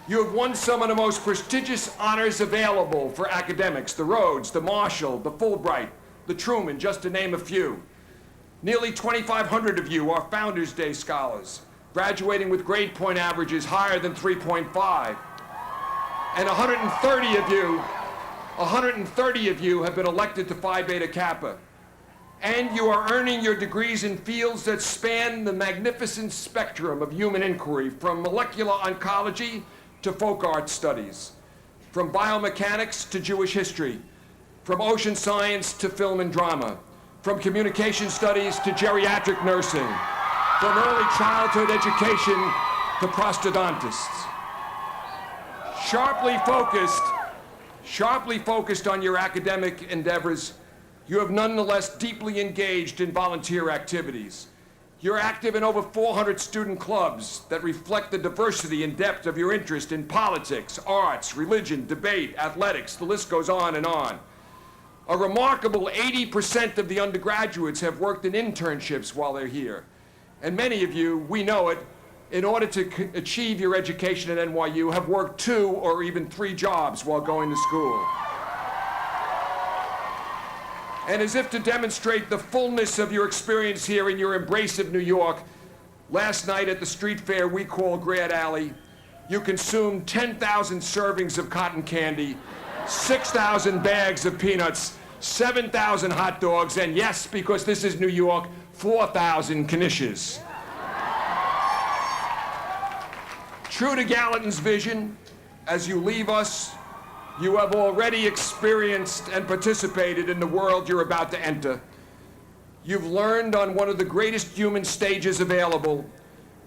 You have won some of the most prestigious honors available for academics, the Rhodes, the Marshall, the Fulbright, the Truman, just to name a few. Nearly 2,500 of you are Founders Day scholars, graduating with grade point averages higher than 3.5. And 130 of you have been elected to Phi Beta Kappa. And you are earning your degrees in fields that span the magnificent spectrum of human inquiry, from molecular oncology to folk art studies, from biomechanics to Jewish history, from ocean science to film and drama, from communication studies to geriatric nursing, from early childhood education to prosthodontists. Sharply focused on your academic endeavors, you have nonetheless deeply engaged in volunteer activities. You're active in over 400 student clubs that reflect the diversity and depth of your interest in politics, arts, religion, debate, athletics, the list goes on and on. A remarkable 80% of the undergraduates have worked in internships while they're here. And many of you, we know it, in order to achieve your education at NYU, have worked 2 or even 3 jobs while going to school. And as if to demonstrate the fullness of your experience here in your embrace of New York, last night at the street fair we call Grad Alley, you consumed 10,000 servings of cotton candy, 6,000 bags of peanuts, 7,000 hot dogs, and yes, because this is New York, 4,000 knishes. True to Gallatin's vision, as you leave us, you have already experienced and participated in the world you're about to enter. You've learned on one of the greatest human stages available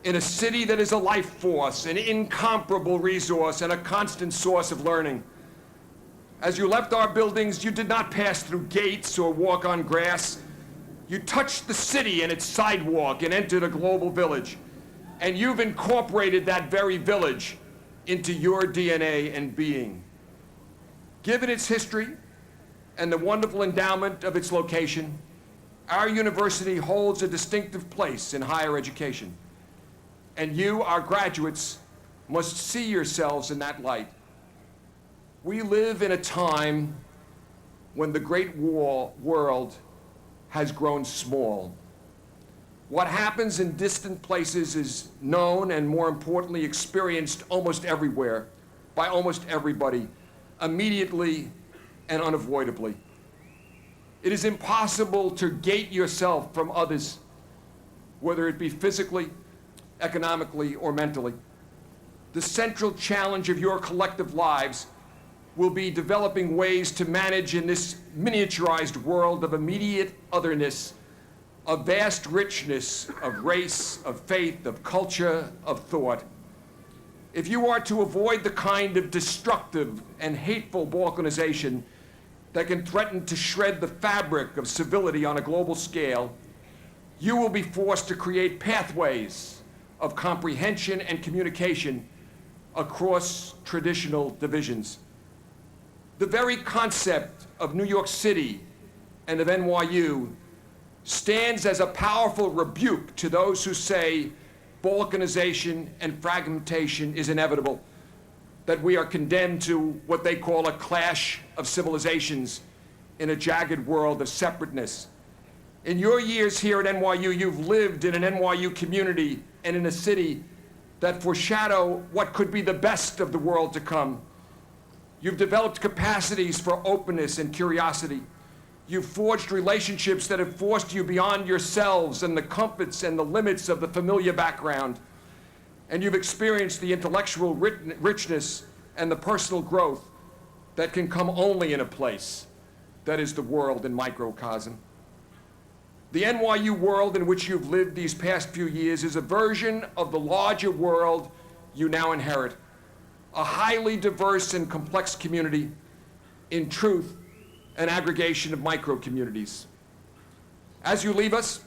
in a city that is a life force, an incomparable resource, and a constant source of learning. As you left our buildings, you did not pass through gates or walk on grass. You touched the city and its sidewalk and entered a global village. And you've incorporated that very village into your DNA and being. Given its history and the wonderful endowment of its location, our university holds a distinctive place in higher education. And you, our graduates, must see yourselves in that light. We live in a time when the great world has grown small. What happens in distant places is known and, more importantly, experienced almost everywhere, by almost everybody, immediately and unavoidably. It is impossible to gate yourself from others, whether it be physically, economically, or mentally. The central challenge of your collective lives will be developing ways to manage in this miniaturized world of immediate otherness, of vast richness of race, of faith, of culture, of thought. If you are to avoid the kind of destructive and hateful balkanization that can threaten to shred the fabric of civility on a global scale, you will be forced to create pathways of comprehension and communication across traditional divisions. The very concept of New York City and of NYU stands as a powerful rebuke to those who say balkanization and fragmentation is inevitable, that we are condemned to what they call a clash of civilizations in a jagged world of separateness. In your years here at NYU, you've lived in an NYU community and in a city that foreshadow what could be the best of the world to come. You've developed capacities for openness and curiosity. You've forged relationships that have forced you beyond yourselves and the comforts and the limits of the familiar background. And you've experienced the intellectual richness and the personal growth that can come only in a place that is the world in microcosm. The NYU world in which you've lived these past few years is a version of the larger world you now inherit. A highly diverse and complex community, in truth, an aggregation of micro-communities. As you leave us,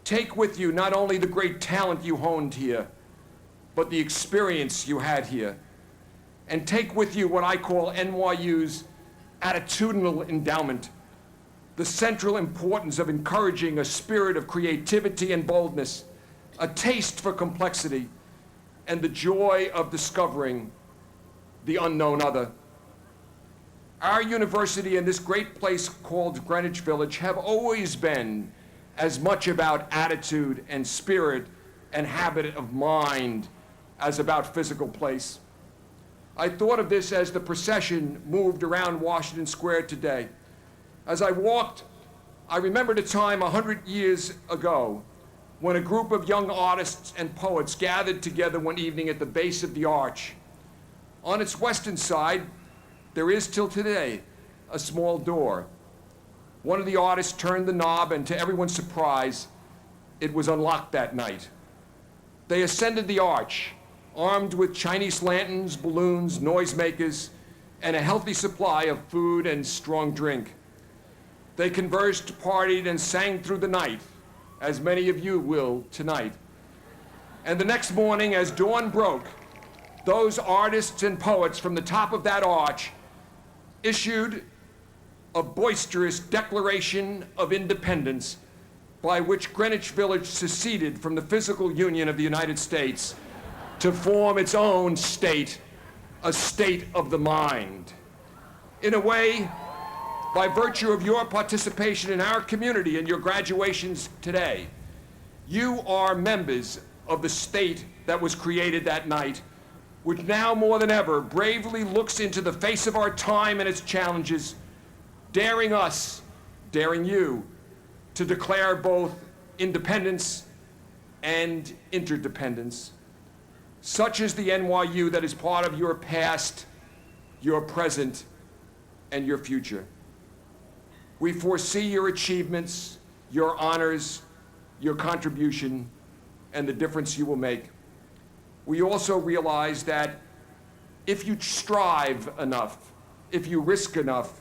take with you not only the great talent you honed here, but the experience you had here. And take with you what I call NYU's attitudinal endowment, the central importance of encouraging a spirit of creativity and boldness, a taste for complexity, and the joy of discovering the unknown other. Our university and this great place called Greenwich Village have always been as much about attitude and spirit and habit of mind as about physical place. I thought of this as the procession moved around Washington Square today. As I walked, I remembered a time 100 years ago when a group of young artists and poets gathered together one evening at the base of the arch. On its western side, there is till today a small door. One of the artists turned the knob, and to everyone's surprise, it was unlocked that night. They ascended the arch, armed with Chinese lanterns, balloons, noisemakers, and a healthy supply of food and strong drink. They conversed, partied, and sang through the night, as many of you will tonight. And the next morning, as dawn broke, those artists and poets from the top of that arch issued a boisterous declaration of independence by which Greenwich Village seceded from the physical union of the United States to form its own state, a state of the mind. In a way, by virtue of your participation in our community and your graduations today, you are members of the state that was created that night, which now more than ever bravely looks into the face of our time and its challenges, daring us, daring you, to declare both independence and interdependence. Such is the NYU that is part of your past, your present, and your future. We foresee your achievements, your honors, your contribution, and the difference you will make. We also realize that if you strive enough, if you risk enough,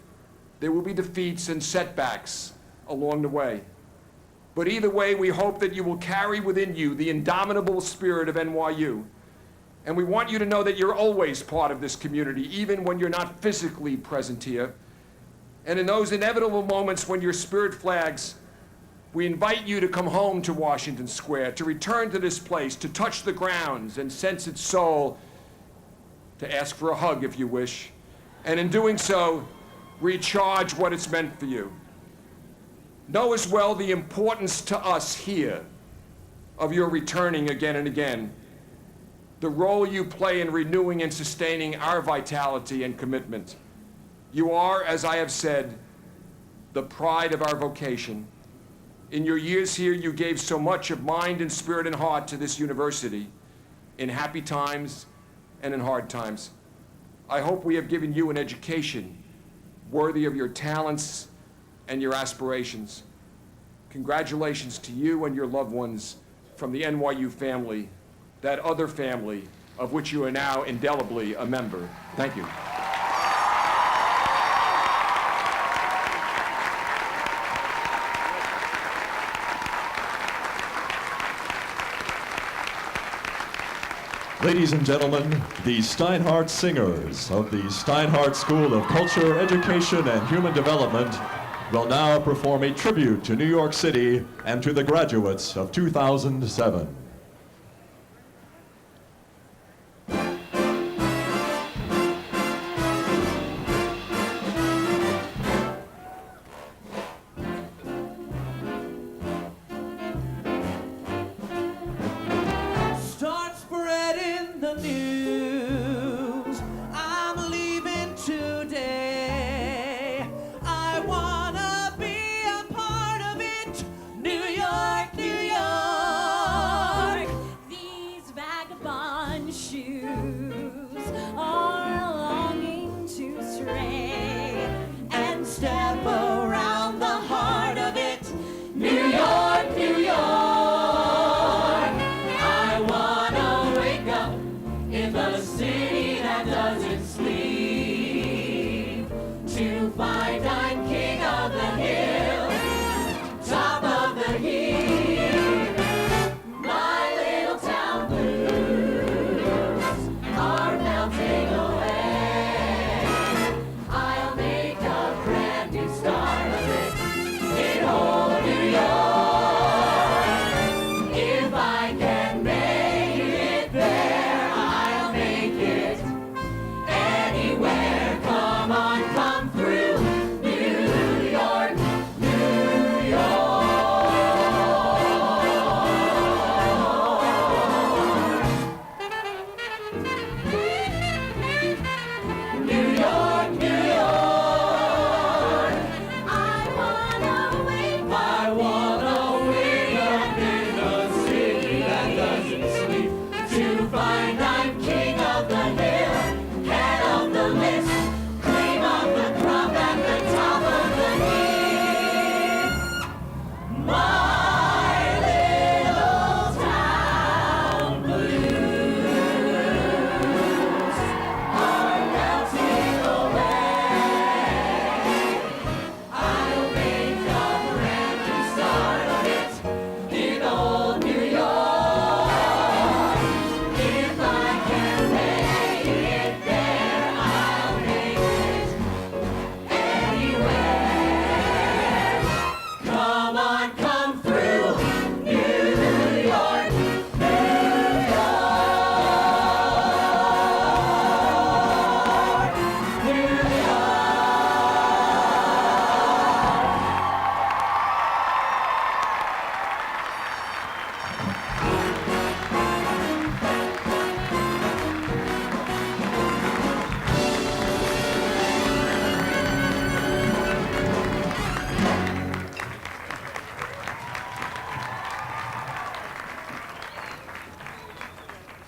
there will be defeats and setbacks along the way. But either way, we hope that you will carry within you the indomitable spirit of NYU. And we want you to know that you're always part of this community, even when you're not physically present here. And in those inevitable moments when your spirit flags, we invite you to come home to Washington Square, to return to this place, to touch the grounds and sense its soul, to ask for a hug if you wish, and in doing so, recharge what it's meant for you. Know as well the importance to us here of your returning again and again, the role you play in renewing and sustaining our vitality and commitment. You are, as I have said, the pride of our vocation. In your years here, you gave so much of mind and spirit and heart to this university, in happy times and in hard times. I hope we have given you an education worthy of your talents and your aspirations. Congratulations to you and your loved ones from the NYU family, that other family of which you are now indelibly a member. Thank you. Ladies and gentlemen, the Steinhardt Singers of the Steinhardt School of Culture, Education, and Human Development will now perform a tribute to New York City and to the graduates of 2007.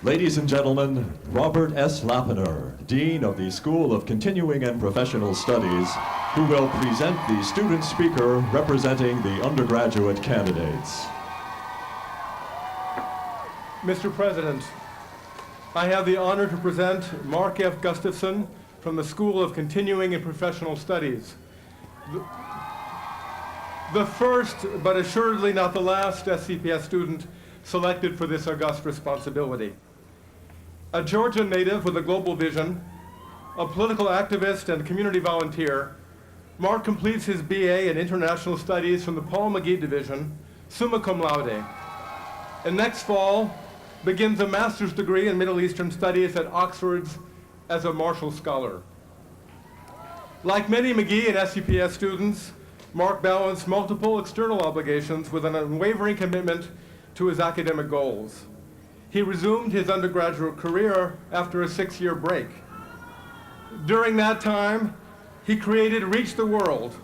Ladies and gentlemen, Robert S. Lapiner, Dean of the School of Continuing and Professional Studies, who will present the student speaker representing the undergraduate candidates. Mr. President, I have the honor to present Mark F. Gustafson from the School of Continuing and Professional Studies. The first, but assuredly not the last, SCPS student selected for this august responsibility. A Georgia native with a global vision, a political activist and community volunteer, Mark completes his BA in International Studies from the Paul McGee Division, summa cum laude, and next fall begins a master's degree in Middle Eastern Studies at Oxford as a Marshall Scholar. Like many McGee and SCPS students, Mark balanced multiple external obligations with an unwavering commitment to his academic goals. He resumed his undergraduate career after a 6-year break. During that time, he created Reach the World,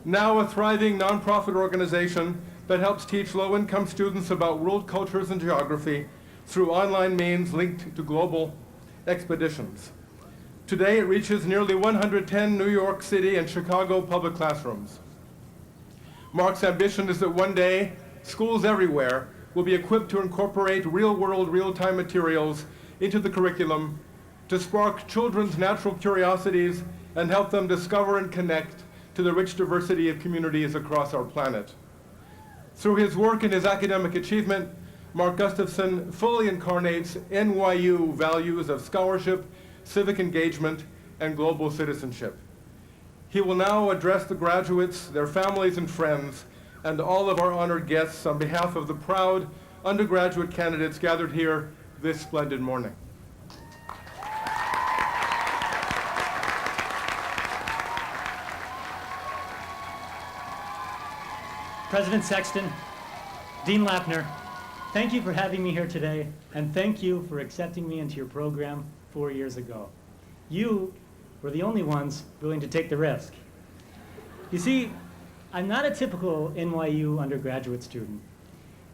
now a thriving nonprofit organization that helps teach low-income students about world cultures and geography through online means linked to global expeditions. Today, it reaches nearly 110 New York City and Chicago public classrooms. Mark's ambition is that one day, schools everywhere will be equipped to incorporate real-world, real-time materials into the curriculum to spark children's natural curiosities and help them discover and connect to the rich diversity of communities across our planet. Through his work and his academic achievement, Mark Gustafson fully incarnates NYU values of scholarship, civic engagement, and global citizenship. He will now address the graduates, their families and friends, and all of our honored guests on behalf of the proud undergraduate candidates gathered here this splendid morning. President Sexton, Dean Lappner, thank you for having me here today, and thank you for accepting me into your program 4 years ago. You were the only ones willing to take the risk. You see, I'm not a typical NYU undergraduate student.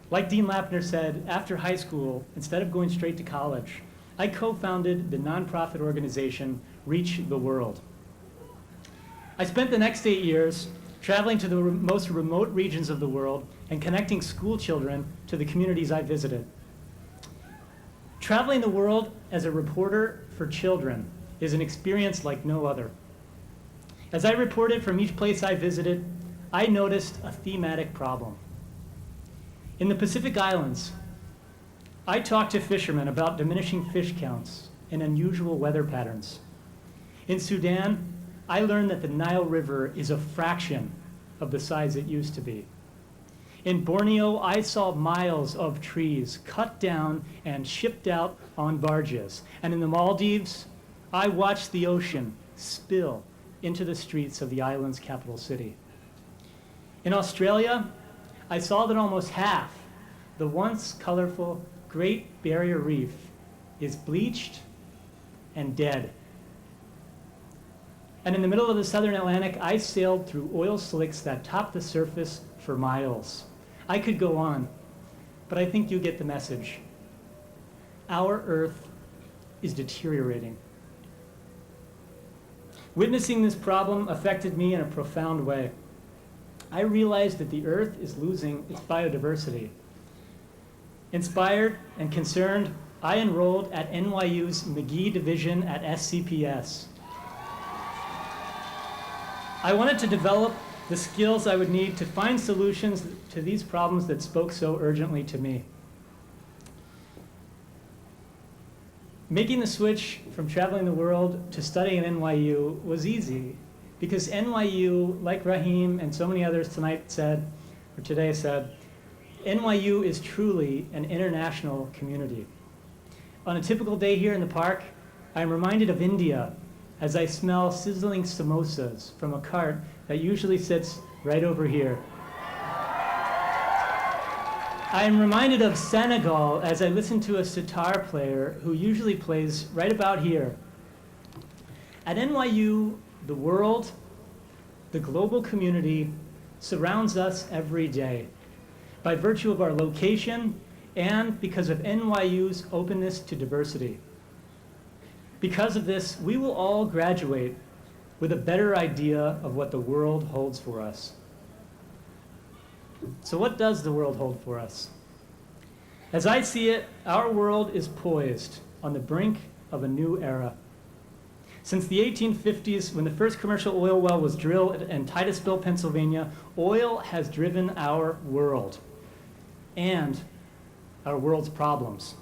Like Dean Lappner said, after high school, instead of going straight to college, I co-founded the nonprofit organization Reach the World. I spent the next 8 years traveling to the most remote regions of the world and connecting school children to the communities I visited. Traveling the world as a reporter for children is an experience like no other. As I reported from each place I visited, I noticed a thematic problem. In the Pacific Islands, I talked to fishermen about diminishing fish counts and unusual weather patterns. In Sudan, I learned that the Nile River is a fraction of the size it used to be. In Borneo, I saw miles of trees cut down and shipped out on barges. And in the Maldives, I watched the ocean spill into the streets of the island's capital city. In Australia, I saw that almost half the once colorful Great Barrier Reef is bleached and dead. And in the middle of the southern Atlantic, I sailed through oil slicks that top the surface for miles. I could go on, but I think you get the message. Our Earth is deteriorating. Witnessing this problem affected me in a profound way. I realized that the Earth is losing its biodiversity. Inspired and concerned, I enrolled at NYU's McGee Division at SCPS. I wanted to develop the skills I would need to find solutions to these problems that spoke so urgently to me. Making the switch from traveling the world to studying at NYU was easy because NYU, like Rahim and so many others today said, NYU is truly an international community. On a typical day here in the park, I am reminded of India as I smell sizzling samosas from a cart that usually sits right over here. I am reminded of Senegal as I listen to a sitar player who usually plays right about here. At NYU, the world, the global community, surrounds us every day by virtue of our location and because of NYU's openness to diversity. Because of this, we will all graduate with a better idea of what the world holds for us. So what does the world hold for us? As I see it, our world is poised on the brink of a new era. Since the 1850s, when the first commercial oil well was drilled in Titusville, Pennsylvania, oil has driven our world and our world's problems.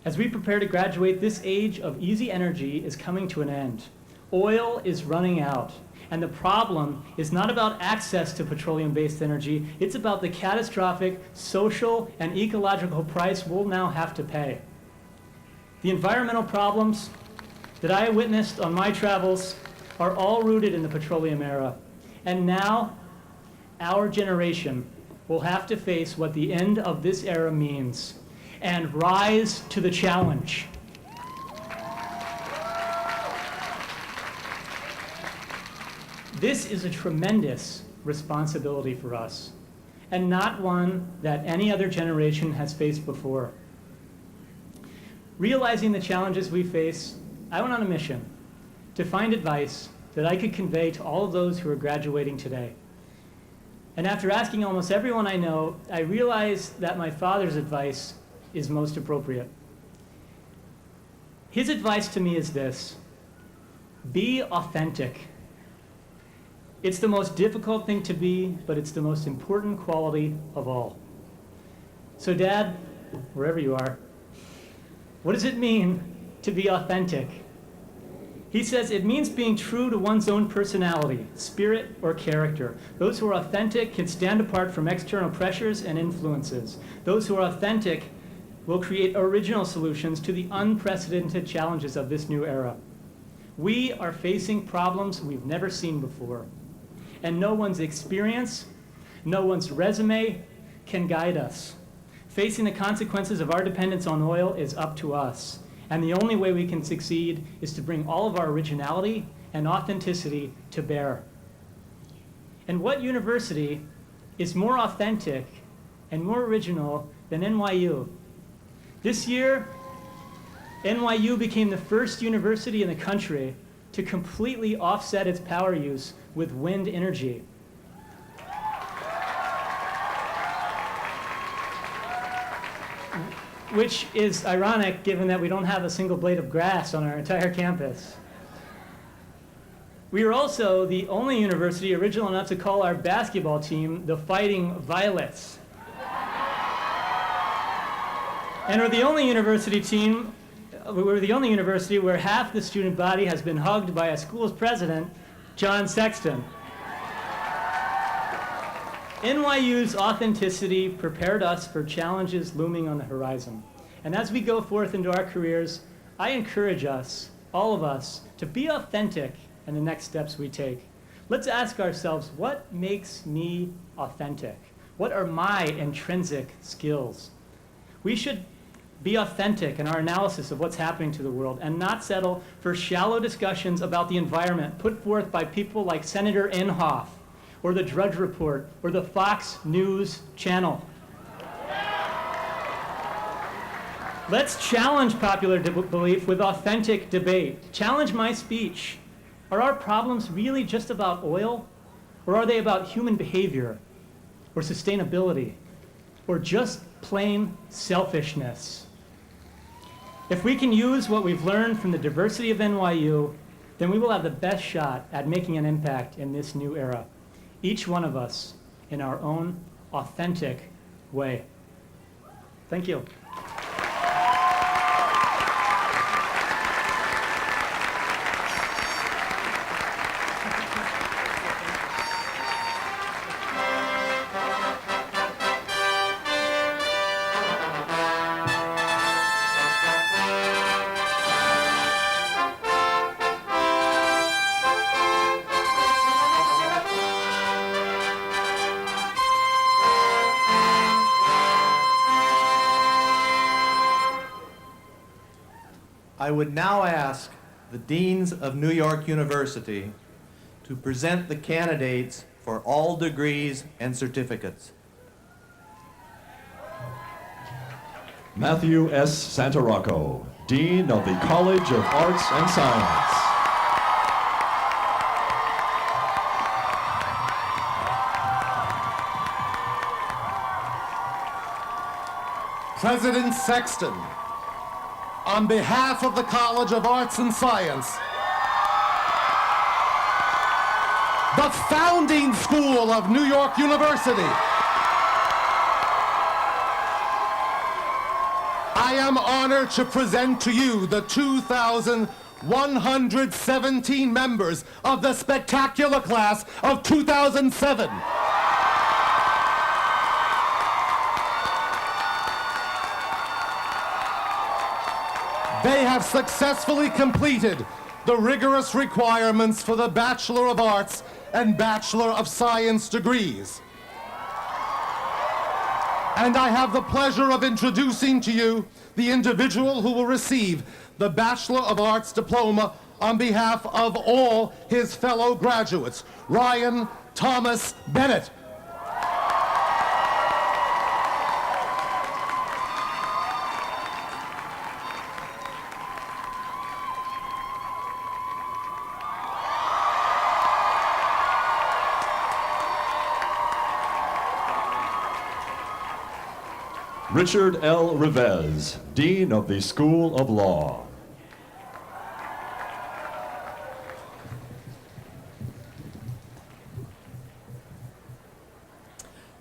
As we prepare to graduate, this age of easy energy is coming to an end. Oil is running out, and the problem is not about access to petroleum-based energy, it's about the catastrophic social and ecological price we'll now have to pay. The environmental problems that I witnessed on my travels are all rooted in the petroleum era. And now, our generation will have to face what the end of this era means and rise to the challenge. This is a tremendous responsibility for us, and not one that any other generation has faced before. Realizing the challenges we face, I went on a mission to find advice that I could convey to all of those who are graduating today. And after asking almost everyone I know, I realized that my father's advice is most appropriate. His advice to me is this: be authentic. It's the most difficult thing to be, but it's the most important quality of all. So Dad, wherever you are, what does it mean to be authentic? He says it means being true to one's own personality, spirit, or character. Those who are authentic can stand apart from external pressures and influences. Those who are authentic will create original solutions to the unprecedented challenges of this new era. We are facing problems we've never seen before, and no one's experience, no one's resume can guide us. Facing the consequences of our dependence on oil is up to us. And the only way we can succeed is to bring all of our originality and authenticity to bear. And what university is more authentic and more original than NYU? This year, NYU became the first university in the country to completely offset its power use with wind energy. Which is ironic given that we don't have a single blade of grass on our entire campus. We are also the only university original enough to call our basketball team the Fighting Violets. And we're the only university where half the student body has been hugged by a school's president, John Sexton. NYU's authenticity prepared us for challenges looming on the horizon. And as we go forth into our careers, I encourage us, all of us, to be authentic in the next steps we take. Let's ask ourselves, what makes me authentic? What are my intrinsic skills? We should be authentic in our analysis of what's happening to the world and not settle for shallow discussions about the environment put forth by people like Senator Inhofe, or the Drudge Report, or the Fox News Channel. Let's challenge popular belief with authentic debate. Challenge my speech. Are our problems really just about oil? Or are they about human behavior, or sustainability, or just plain selfishness? If we can use what we've learned from the diversity of NYU, then we will have the best shot at making an impact in this new era. Each one of us in our own authentic way. Thank you. I would now ask the deans of New York University to present the candidates for all degrees and certificates. Matthew S. Santarocco, Dean of the College of Arts and Science. President Sexton, on behalf of the College of Arts and Science, the founding school of New York University, I am honored to present to you the 2,117 members of the spectacular class of 2007. They have successfully completed the rigorous requirements for the Bachelor of Arts and Bachelor of Science degrees. And I have the pleasure of introducing to you the individual who will receive the Bachelor of Arts diploma on behalf of all his fellow graduates, Ryan Thomas Bennett. Richard L. Rivez, Dean of the School of Law.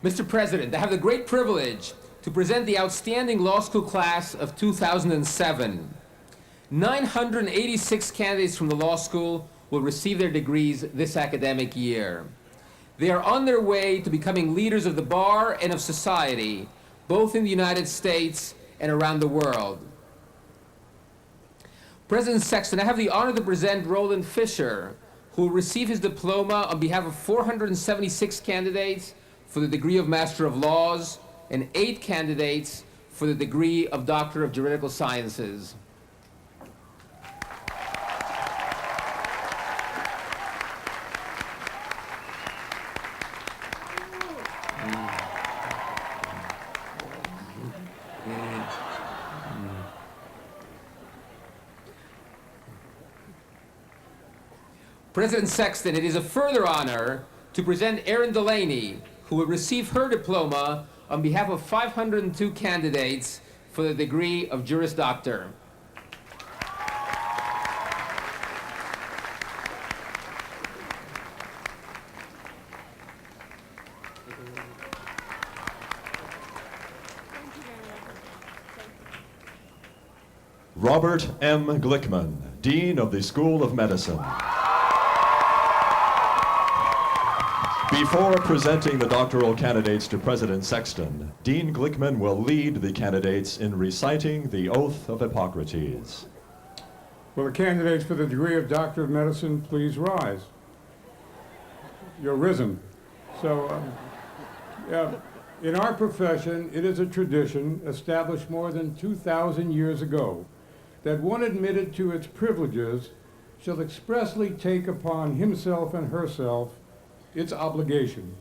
Mr. President, I have the great privilege to present the outstanding law school class of 2007. 986 candidates from the law school will receive their degrees this academic year. They are on their way to becoming leaders of the bar and of society, both in the United States and around the world. President Sexton, I have the honor to present Roland Fisher, who will receive his diploma on behalf of 476 candidates for the degree of Master of Laws and 8 candidates for the degree of Doctor of Juridical Sciences. President Sexton, it is a further honor to present Erin Delaney, who will receive her diploma on behalf of 502 candidates for the degree of Juris Doctor. Robert M. Glickman, Dean of the School of Medicine. Before presenting the doctoral candidates to President Sexton, Dean Glickman will lead the candidates in reciting the Oath of Hippocrates. Will the candidates for the degree of Doctor of Medicine please rise? You're risen. So, in our profession, it is a tradition established more than 2,000 years ago that one admitted to its privileges shall expressly take upon himself and herself its obligation.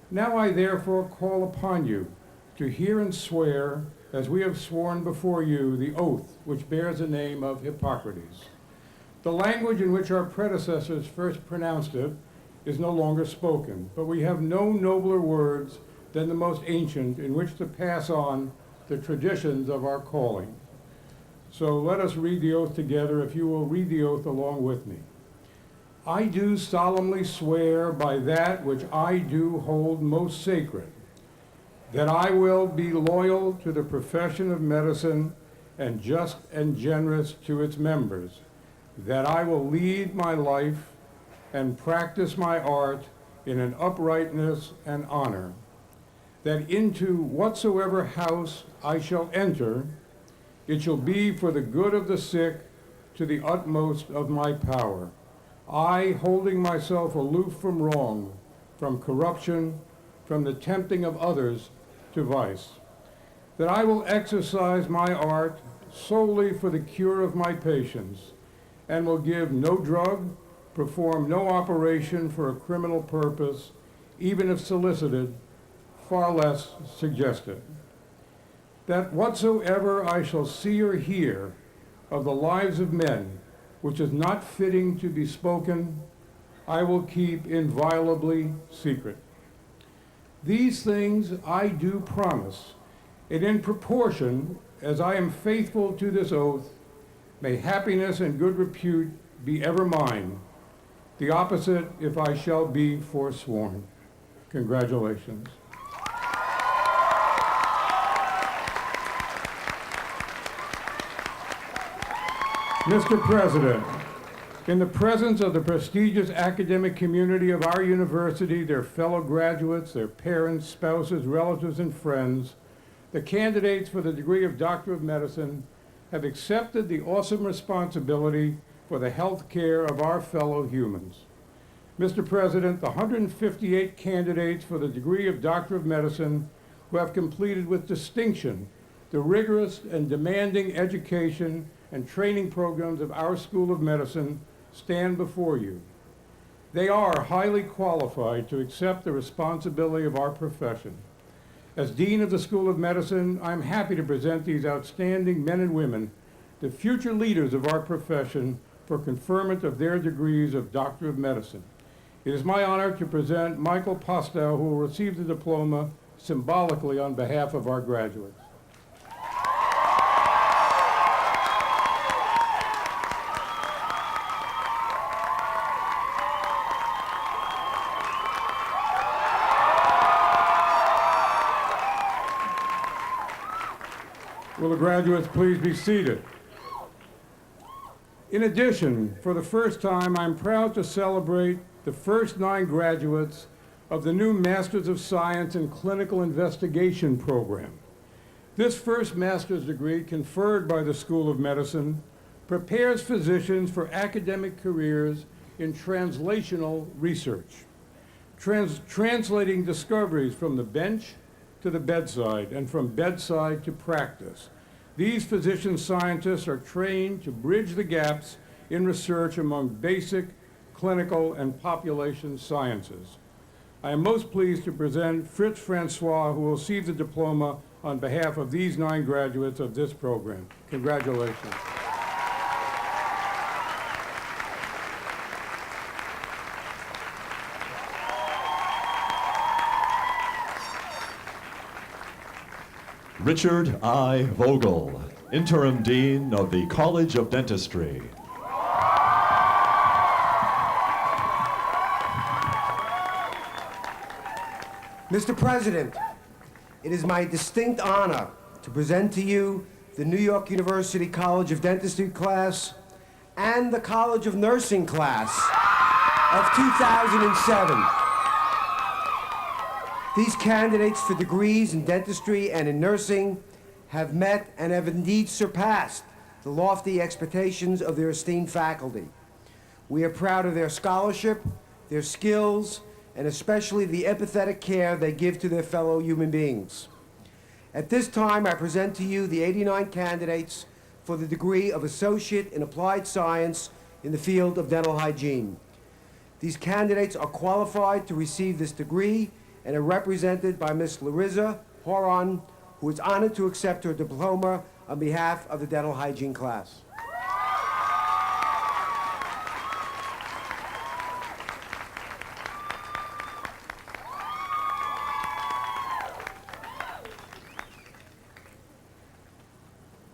Now I therefore call upon you to hear and swear, as we have sworn before you, the oath which bears the name of Hippocrates. The language in which our predecessors first pronounced it is no longer spoken, but we have no nobler words than the most ancient in which to pass on the traditions of our calling. So let us read the oath together, if you will read the oath along with me. I do solemnly swear by that which I do hold most sacred, that I will be loyal to the profession of medicine and just and generous to its members, that I will lead my life and practice my art in an uprightness and honor, that into whatsoever house I shall enter, it shall be for the good of the sick to the utmost of my power. I, holding myself aloof from wrong, from corruption, from the tempting of others to vice, that I will exercise my art solely for the cure of my patients, and will give no drug, perform no operation for a criminal purpose, even if solicited, far less suggested. That whatsoever I shall see or hear of the lives of men, which is not fitting to be spoken, I will keep inviolably secret. These things I do promise, and in proportion as I am faithful to this oath, may happiness and good repute be ever mine. The opposite if I shall be forsworn. Congratulations. Mr. President, in the presence of the prestigious academic community of our university, their fellow graduates, their parents, spouses, relatives, and friends, the candidates for the degree of Doctor of Medicine have accepted the awesome responsibility for the health care of our fellow humans. Mr. President, the 158 candidates for the degree of Doctor of Medicine who have completed with distinction the rigorous and demanding education and training programs of our School of Medicine stand before you. They are highly qualified to accept the responsibility of our profession. As Dean of the School of Medicine, I'm happy to present these outstanding men and women, the future leaders of our profession, for conferment of their degrees of Doctor of Medicine. It is my honor to present Michael Postow, who will receive the diploma symbolically on behalf of our graduates. Will the graduates please be seated? In addition, for the first time, I'm proud to celebrate the first 9 graduates of the new Masters of Science in Clinical Investigation program. This first master's degree, conferred by the School of Medicine, prepares physicians for academic careers in translational research, translating discoveries from the bench to the bedside and from bedside to practice. These physician scientists are trained to bridge the gaps in research among basic, clinical, and population sciences. I am most pleased to present Fritz Francois, who will receive the diploma on behalf of these 9 graduates of this program. Congratulations. Richard I. Vogel, Interim Dean of the College of Dentistry. Mr. President, it is my distinct honor to present to you the New York University College of Dentistry class and the College of Nursing class of 2007. These candidates for degrees in dentistry and in nursing have met and have indeed surpassed the lofty expectations of their esteemed faculty. We are proud of their scholarship, their skills, and especially the empathetic care they give to their fellow human beings. At this time, I present to you the 89 candidates for the degree of Associate in Applied Science in the field of dental hygiene. These candidates are qualified to receive this degree and are represented by Ms. Larissa Horon, who is honored to accept her diploma on behalf of the dental hygiene class.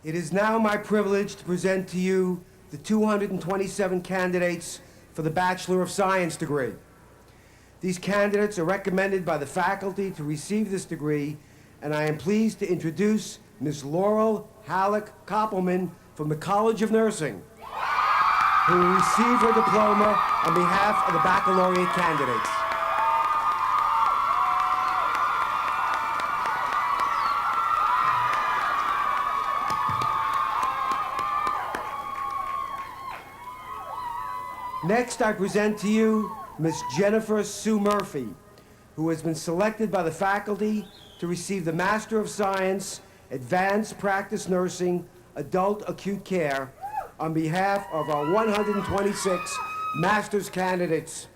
It is now my privilege to present to you the 227 candidates for the Bachelor of Science degree. These candidates are recommended by the faculty to receive this degree, and I am pleased to introduce Ms. Laurel Halleck Koppelman from the College of Nursing, who will receive her diploma on behalf of the baccalaureate candidates. Next, I present to you Ms. Jennifer Sue Murphy, who has been selected by the faculty to receive the Master of Science, Advanced Practice Nursing, Adult Acute Care on behalf of our 126 master's candidates.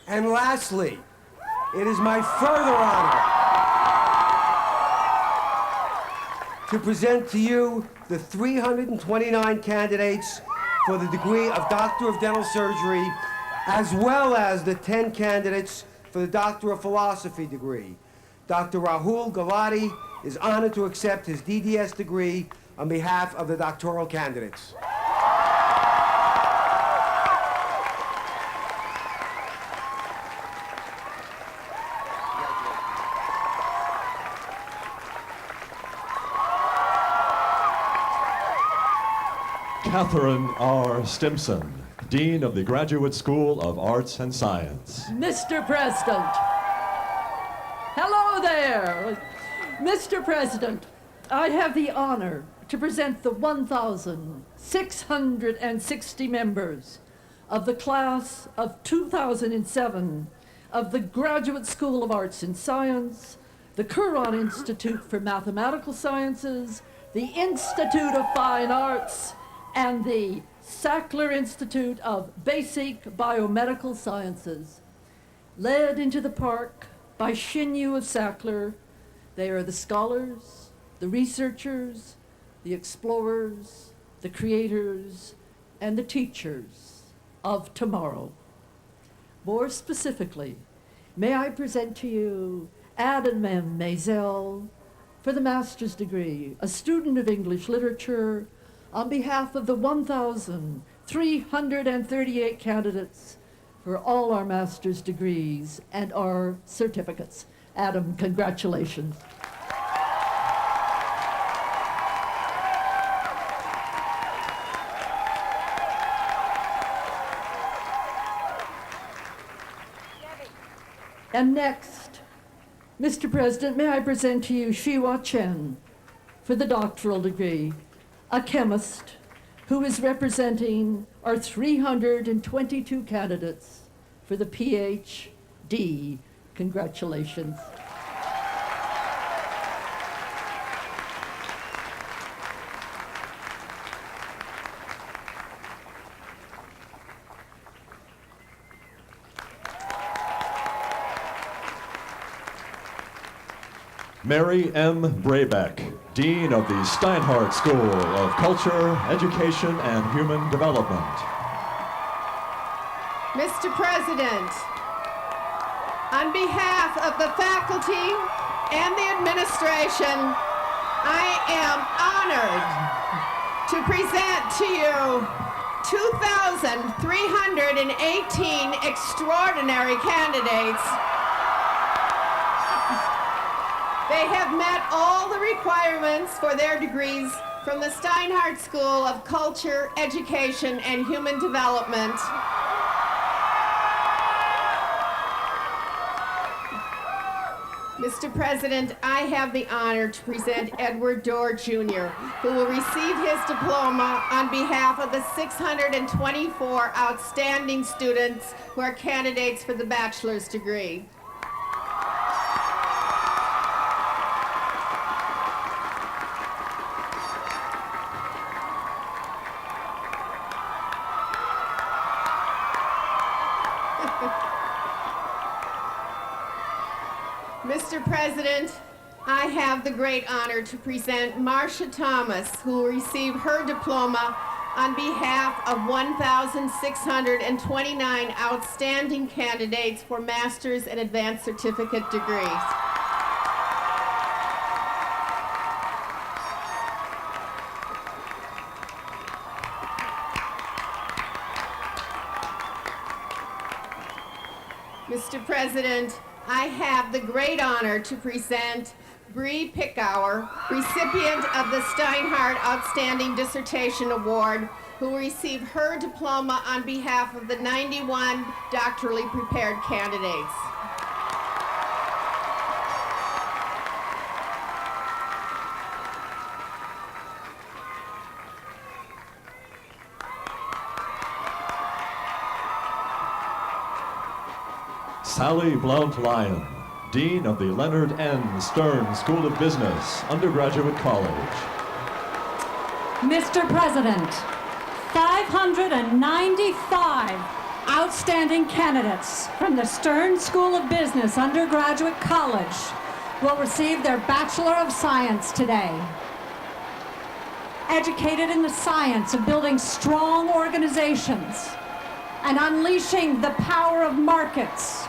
And lastly, it is my further honor to present to you the 329 candidates for the degree of Doctor of Dental Surgery, as well as the 10 candidates for the Doctor of Philosophy degree. Dr. Rahul Gulati is honored to accept his DDS degree on behalf of the doctoral candidates. Catherine R. Stimson, Dean of the Graduate School of Arts and Science. Mr. President. Hello there. Mr. President, I have the honor to present the 1,660 members of the class of 2007 of the Graduate School of Arts and Science, the Curran Institute for Mathematical Sciences, the Institute of Fine Arts, and the Sackler Institute of Basic Biomedical Sciences. Led into the park by Shin-Yu of Sackler, they are the scholars, the researchers, the explorers, the creators, and the teachers of tomorrow. More specifically, may I present to you Adam M. Maisel for the master's degree, a student of English literature, on behalf of the 1,338 candidates for all our master's degrees and our certificates. Adam, congratulations. And next, Mr. President, may I present to you Shiwa Chen for the doctoral degree, a chemist who is representing our 322 candidates for the PhD. Congratulations. Mary M. Brabeck, Dean of the Steinhardt School of Culture, Education, and Human Development. Mr. President, on behalf of the faculty and the administration, I am honored to present to you 2,318 extraordinary candidates. They have met all the requirements for their degrees from the Steinhardt School of Culture, Education, and Human Development. Mr. President, I have the honor to present Edward Dorr, Jr., who will receive his diploma on behalf of the 624 outstanding students who are candidates for the bachelor's degree. Mr. President, I have the great honor to present Marcia Thomas, who will receive her diploma on behalf of 1,629 outstanding candidates for master's and advanced certificate degrees. Mr. President, I have the great honor to present Bree Pickauer, recipient of the Steinhardt Outstanding Dissertation Award, who will receive her diploma on behalf of the 91 doctorally prepared candidates. Sally Blount Lyon, Dean of the Leonard N. Stern School of Business, Undergraduate College. Mr. President, 595 outstanding candidates from the Stern School of Business, Undergraduate College will receive their Bachelor of Science today. educated in the science of building strong organizations and unleashing the power of markets.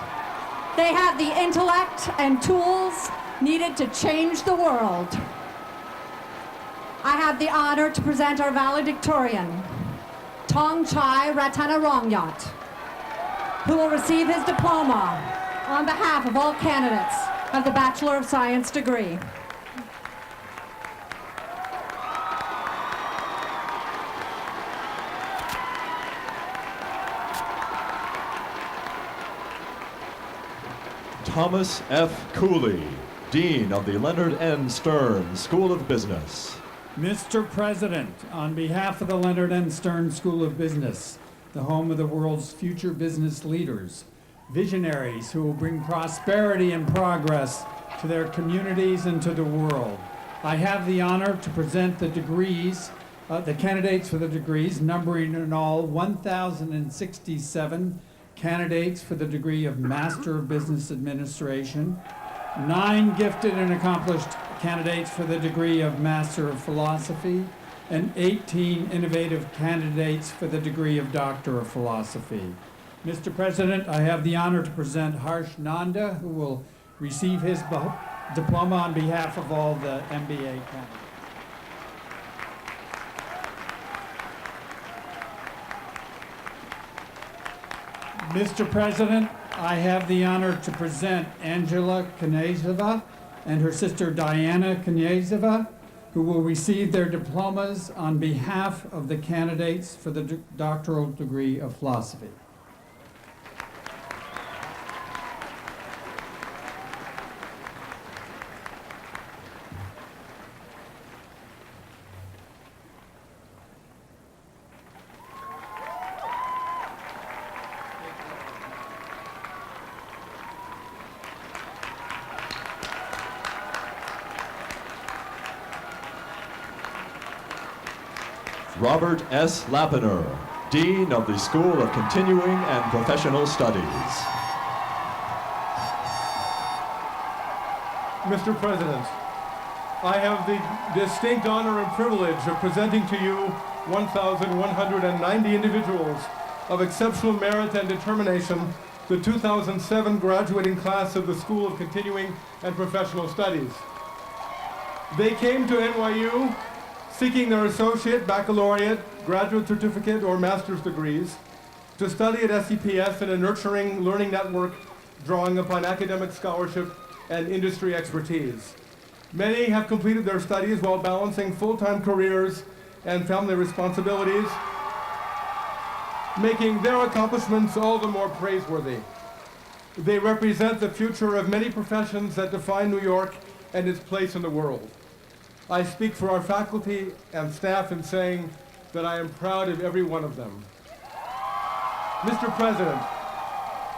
They have the intellect and tools needed to change the world. I have the honor to present our valedictorian, Tong Chai Ratanarongyat, who will receive his diploma on behalf of all candidates of the Bachelor of Science degree. Thomas F. Cooley, Dean of the Leonard N. Stern School of Business. Mr. President, on behalf of the Leonard N. Stern School of Business, the home of the world's future business leaders, visionaries who will bring prosperity and progress to their communities and to the world, I have the honor to present the degrees, the candidates for the degrees, numbering in all 1,067 candidates for the degree of Master of Business Administration, 9 gifted and accomplished candidates for the degree of Master of Philosophy, and 18 innovative candidates for the degree of Doctor of Philosophy. Mr. President, I have the honor to present Harsh Nanda, who will receive his diploma on behalf of all the MBA candidates. Mr. President, I have the honor to present Angela Knyazeva and her sister Diana Knyazeva, who will receive their diplomas on behalf of the candidates for the doctoral degree of philosophy. Robert S. Lapiner, Dean of the School of Continuing and Professional Studies. Mr. President, I have the distinct honor and privilege of presenting to you 1,190 individuals of exceptional merit and determination, the 2007 graduating class of the School of Continuing and Professional Studies. They came to NYU seeking their associate, baccalaureate, graduate certificate, or master's degrees to study at SCPS in a nurturing learning network drawing upon academic scholarship and industry expertise. Many have completed their studies while balancing full-time careers and family responsibilities, making their accomplishments all the more praiseworthy. They represent the future of many professions that define New York and its place in the world. I speak for our faculty and staff in saying that I am proud of every one of them. Mr. President,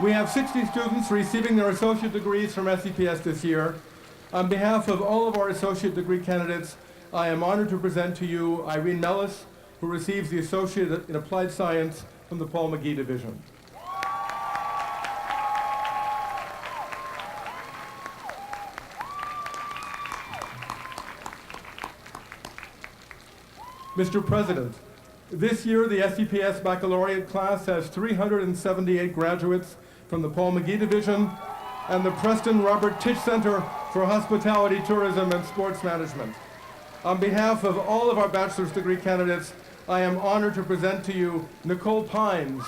we have 60 students receiving their associate degrees from SCPS this year. On behalf of all of our associate degree candidates, I am honored to present to you Irene Mellis, who receives the Associate in Applied Science from the Paul McGee Division. Mr. President, this year the SCPS Baccalaureate class has 378 graduates from the Paul McGee Division and the Preston Robert Tisch Center for Hospitality, Tourism, and Sports Management. On behalf of all of our bachelor's degree candidates, I am honored to present to you Nicole Pines,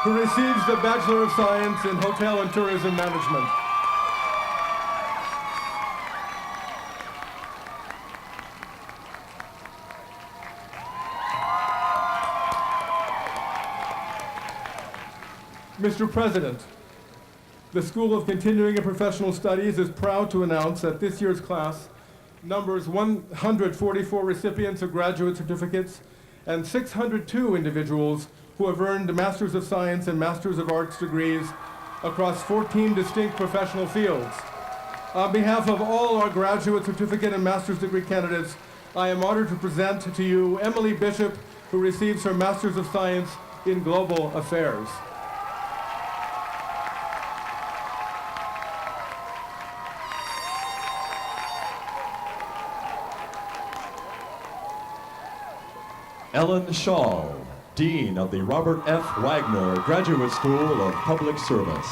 who receives the Bachelor of Science in Hotel and Tourism Management. Mr. President, the School of Continuing and Professional Studies is proud to announce that this year's class numbers 144 recipients of graduate certificates and 602 individuals who have earned Masters of Science and Masters of Arts degrees across 14 distinct professional fields. On behalf of all our graduate certificate and master's degree candidates, I am honored to present to you Emily Bishop, who receives her Masters of Science in Global Affairs. Ellen Shaw, Dean of the Robert F. Wagner Graduate School of Public Service.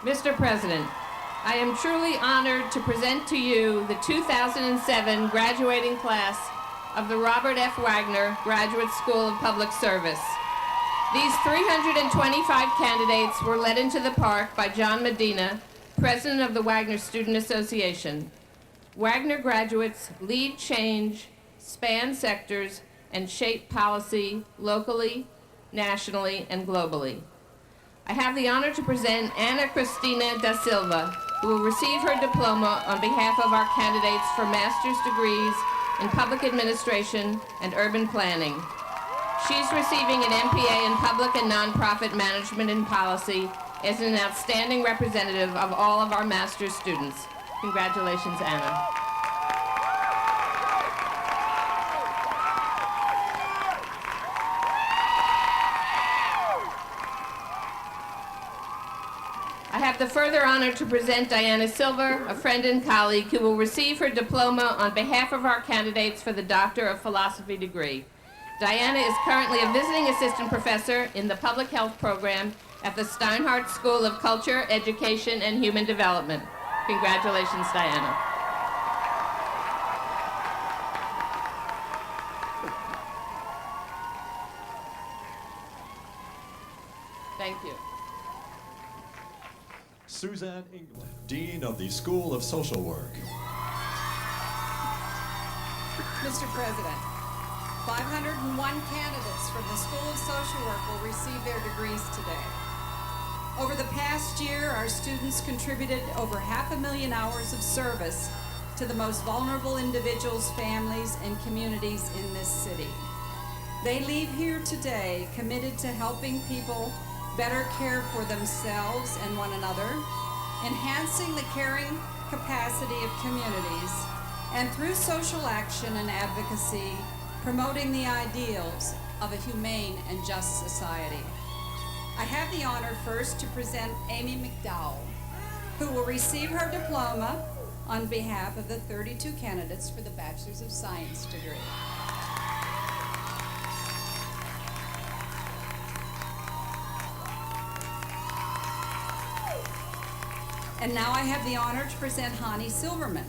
Mr. President, I am truly honored to present to you the 2007 graduating class of the Robert F. Wagner Graduate School of Public Service. These 325 candidates were led into the park by John Medina, President of the Wagner Student Association. Wagner graduates lead change, span sectors, and shape policy locally, nationally, and globally. I have the honor to present Ana Cristina da Silva, who will receive her diploma on behalf of our candidates for master's degrees in public administration and urban planning. She's receiving an MPA in public and nonprofit management and policy as an outstanding representative of all of our master's students. Congratulations, Anna. I have the further honor to present Diana Silver, a friend and colleague, who will receive her diploma on behalf of our candidates for the Doctor of Philosophy degree. Diana is currently a visiting assistant professor in the public health program at the Steinhardt School of Culture, Education, and Human Development. Congratulations, Diana. Thank you. Suzanne England, Dean of the School of Social Work. Mr. President, 501 candidates from the School of Social Work will receive their degrees today. Over the past year, our students contributed over 500,000 hours of service to the most vulnerable individuals, families, and communities in this city. They leave here today committed to helping people better care for themselves and one another, enhancing the caring capacity of communities, and through social action and advocacy, promoting the ideals of a humane and just society. I have the honor first to present Amy McDowell, who will receive her diploma on behalf of the 32 candidates for the Bachelor's of Science degree. And now I have the honor to present Hani Silverman,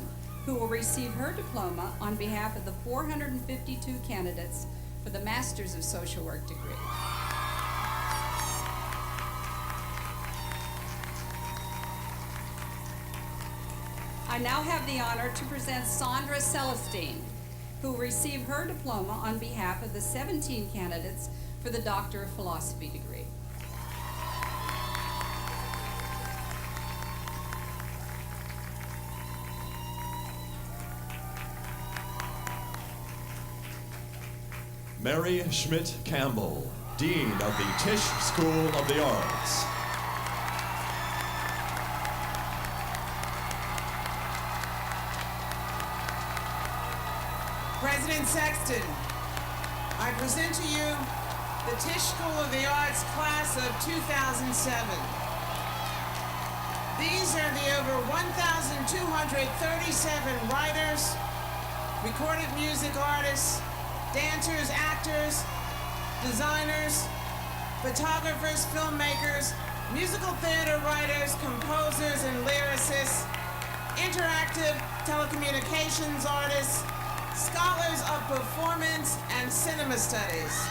who will receive her diploma on behalf of the 452 candidates for the Master's of Social Work degree. I now have the honor to present Sandra Celestine, who will receive her diploma on behalf of the 17 candidates for the Doctor of Philosophy degree. Mary Schmidt Campbell, Dean of the Tisch School of the Arts. President Sexton, I present to you the Tisch School of the Arts class of 2007. These are the over 1,237 writers, recorded music artists, dancers, actors, designers, photographers, filmmakers, musical theater writers, composers and lyricists, interactive telecommunications artists, scholars of performance and cinema studies,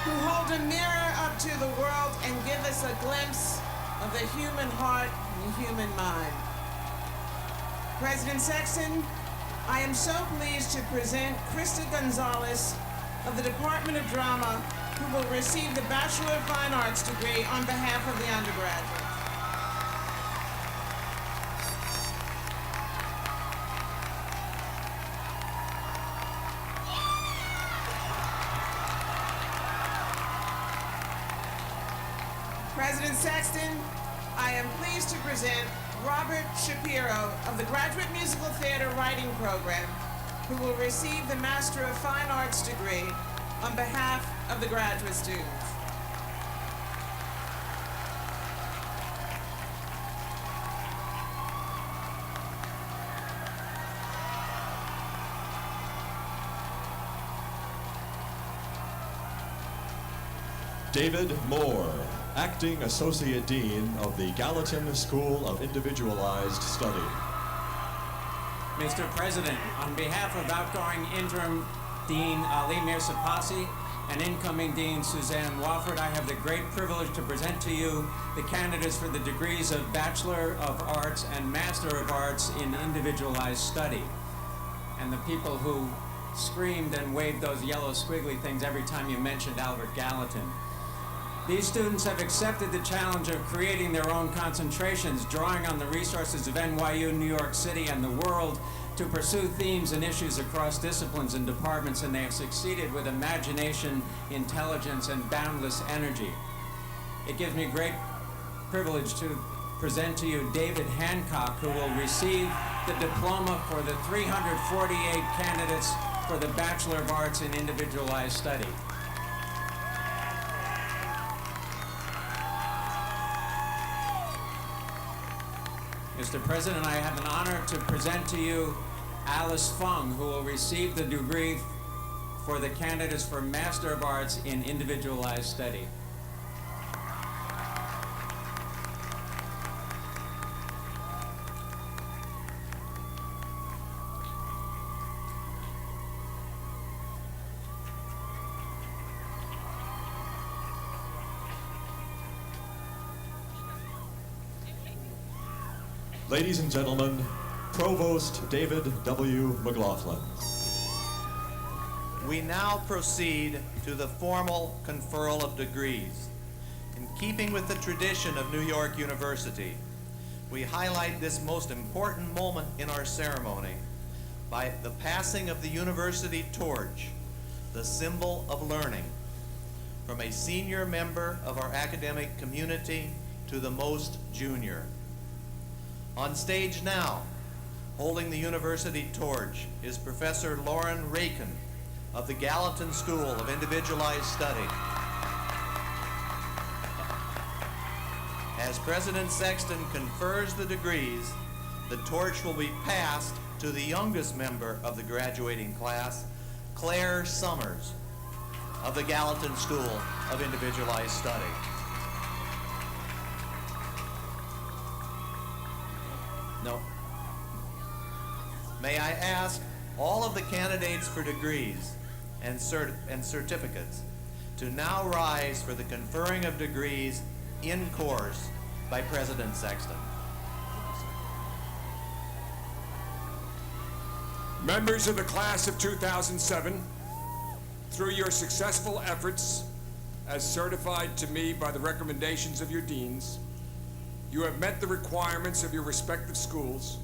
who hold a mirror up to the world and give us a glimpse of the human heart and human mind. President Sexton, I am so pleased to present Krista Gonzalez of the Department of Drama, who will receive the Bachelor of Fine Arts degree on behalf of the undergraduate. President Sexton, I am pleased to present Robert Shapiro of the Graduate Musical Theater Writing Program, who will receive the Master of Fine Arts degree on behalf of the graduate students. David Moore, Acting Associate Dean of the Gallatin School of Individualized Study. Mr. President, on behalf of outgoing Interim Dean Ali Mirsapasi and incoming Dean Suzanne Wofford, I have the great privilege to present to you the candidates for the degrees of Bachelor of Arts and Master of Arts in Individualized Study. And the people who screamed and waved those yellow squiggly things every time you mentioned Albert Gallatin. These students have accepted the challenge of creating their own concentrations, drawing on the resources of NYU, New York City, and the world to pursue themes and issues across disciplines and departments, and they have succeeded with imagination, intelligence, and boundless energy. It gives me great privilege to present to you David Hancock, who will receive the diploma for the 348 candidates for the Bachelor of Arts in Individualized Study. Mr. President, I have an honor to present to you Alice Fung, who will receive the degree for the candidates for Master of Arts in Individualized Study. Ladies and gentlemen, Provost David W. McLaughlin. We now proceed to the formal conferral of degrees. In keeping with the tradition of New York University, we highlight this most important moment in our ceremony by the passing of the university torch, the symbol of learning, from a senior member of our academic community to the most junior. On stage now, holding the university torch, is Professor Lauren Rakin of the Gallatin School of Individualized Study. As President Sexton confers the degrees, the torch will be passed to the youngest member of the graduating class, Claire Summers of the Gallatin School of Individualized Study. No. May I ask all of the candidates for degrees and certificates to now rise for the conferring of degrees in course by President Sexton. Members of the class of 2007, through your successful efforts as certified to me by the recommendations of your deans, you have met the requirements of your respective schools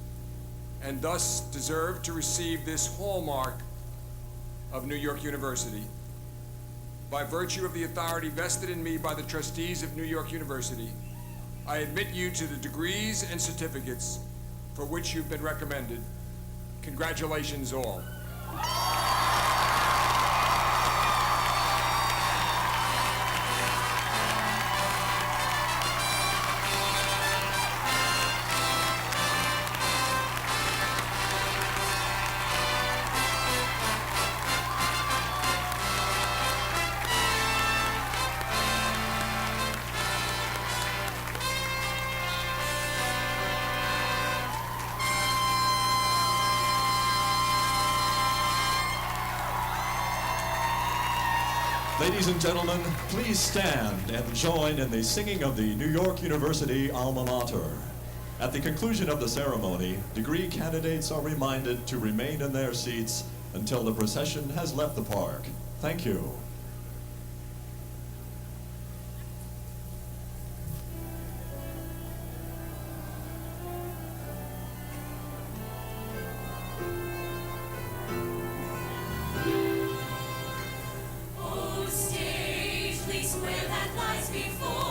and thus deserve to receive this hallmark of New York University. By virtue of the authority vested in me by the trustees of New York University, I admit you to the degrees and certificates for which you've been recommended. Congratulations all. Ladies and gentlemen, please stand and join in the singing of the New York University alma mater. At the conclusion of the ceremony, degree candidates are reminded to remain in their seats until the procession has left the park. Thank you. Stage, please, where that lies before.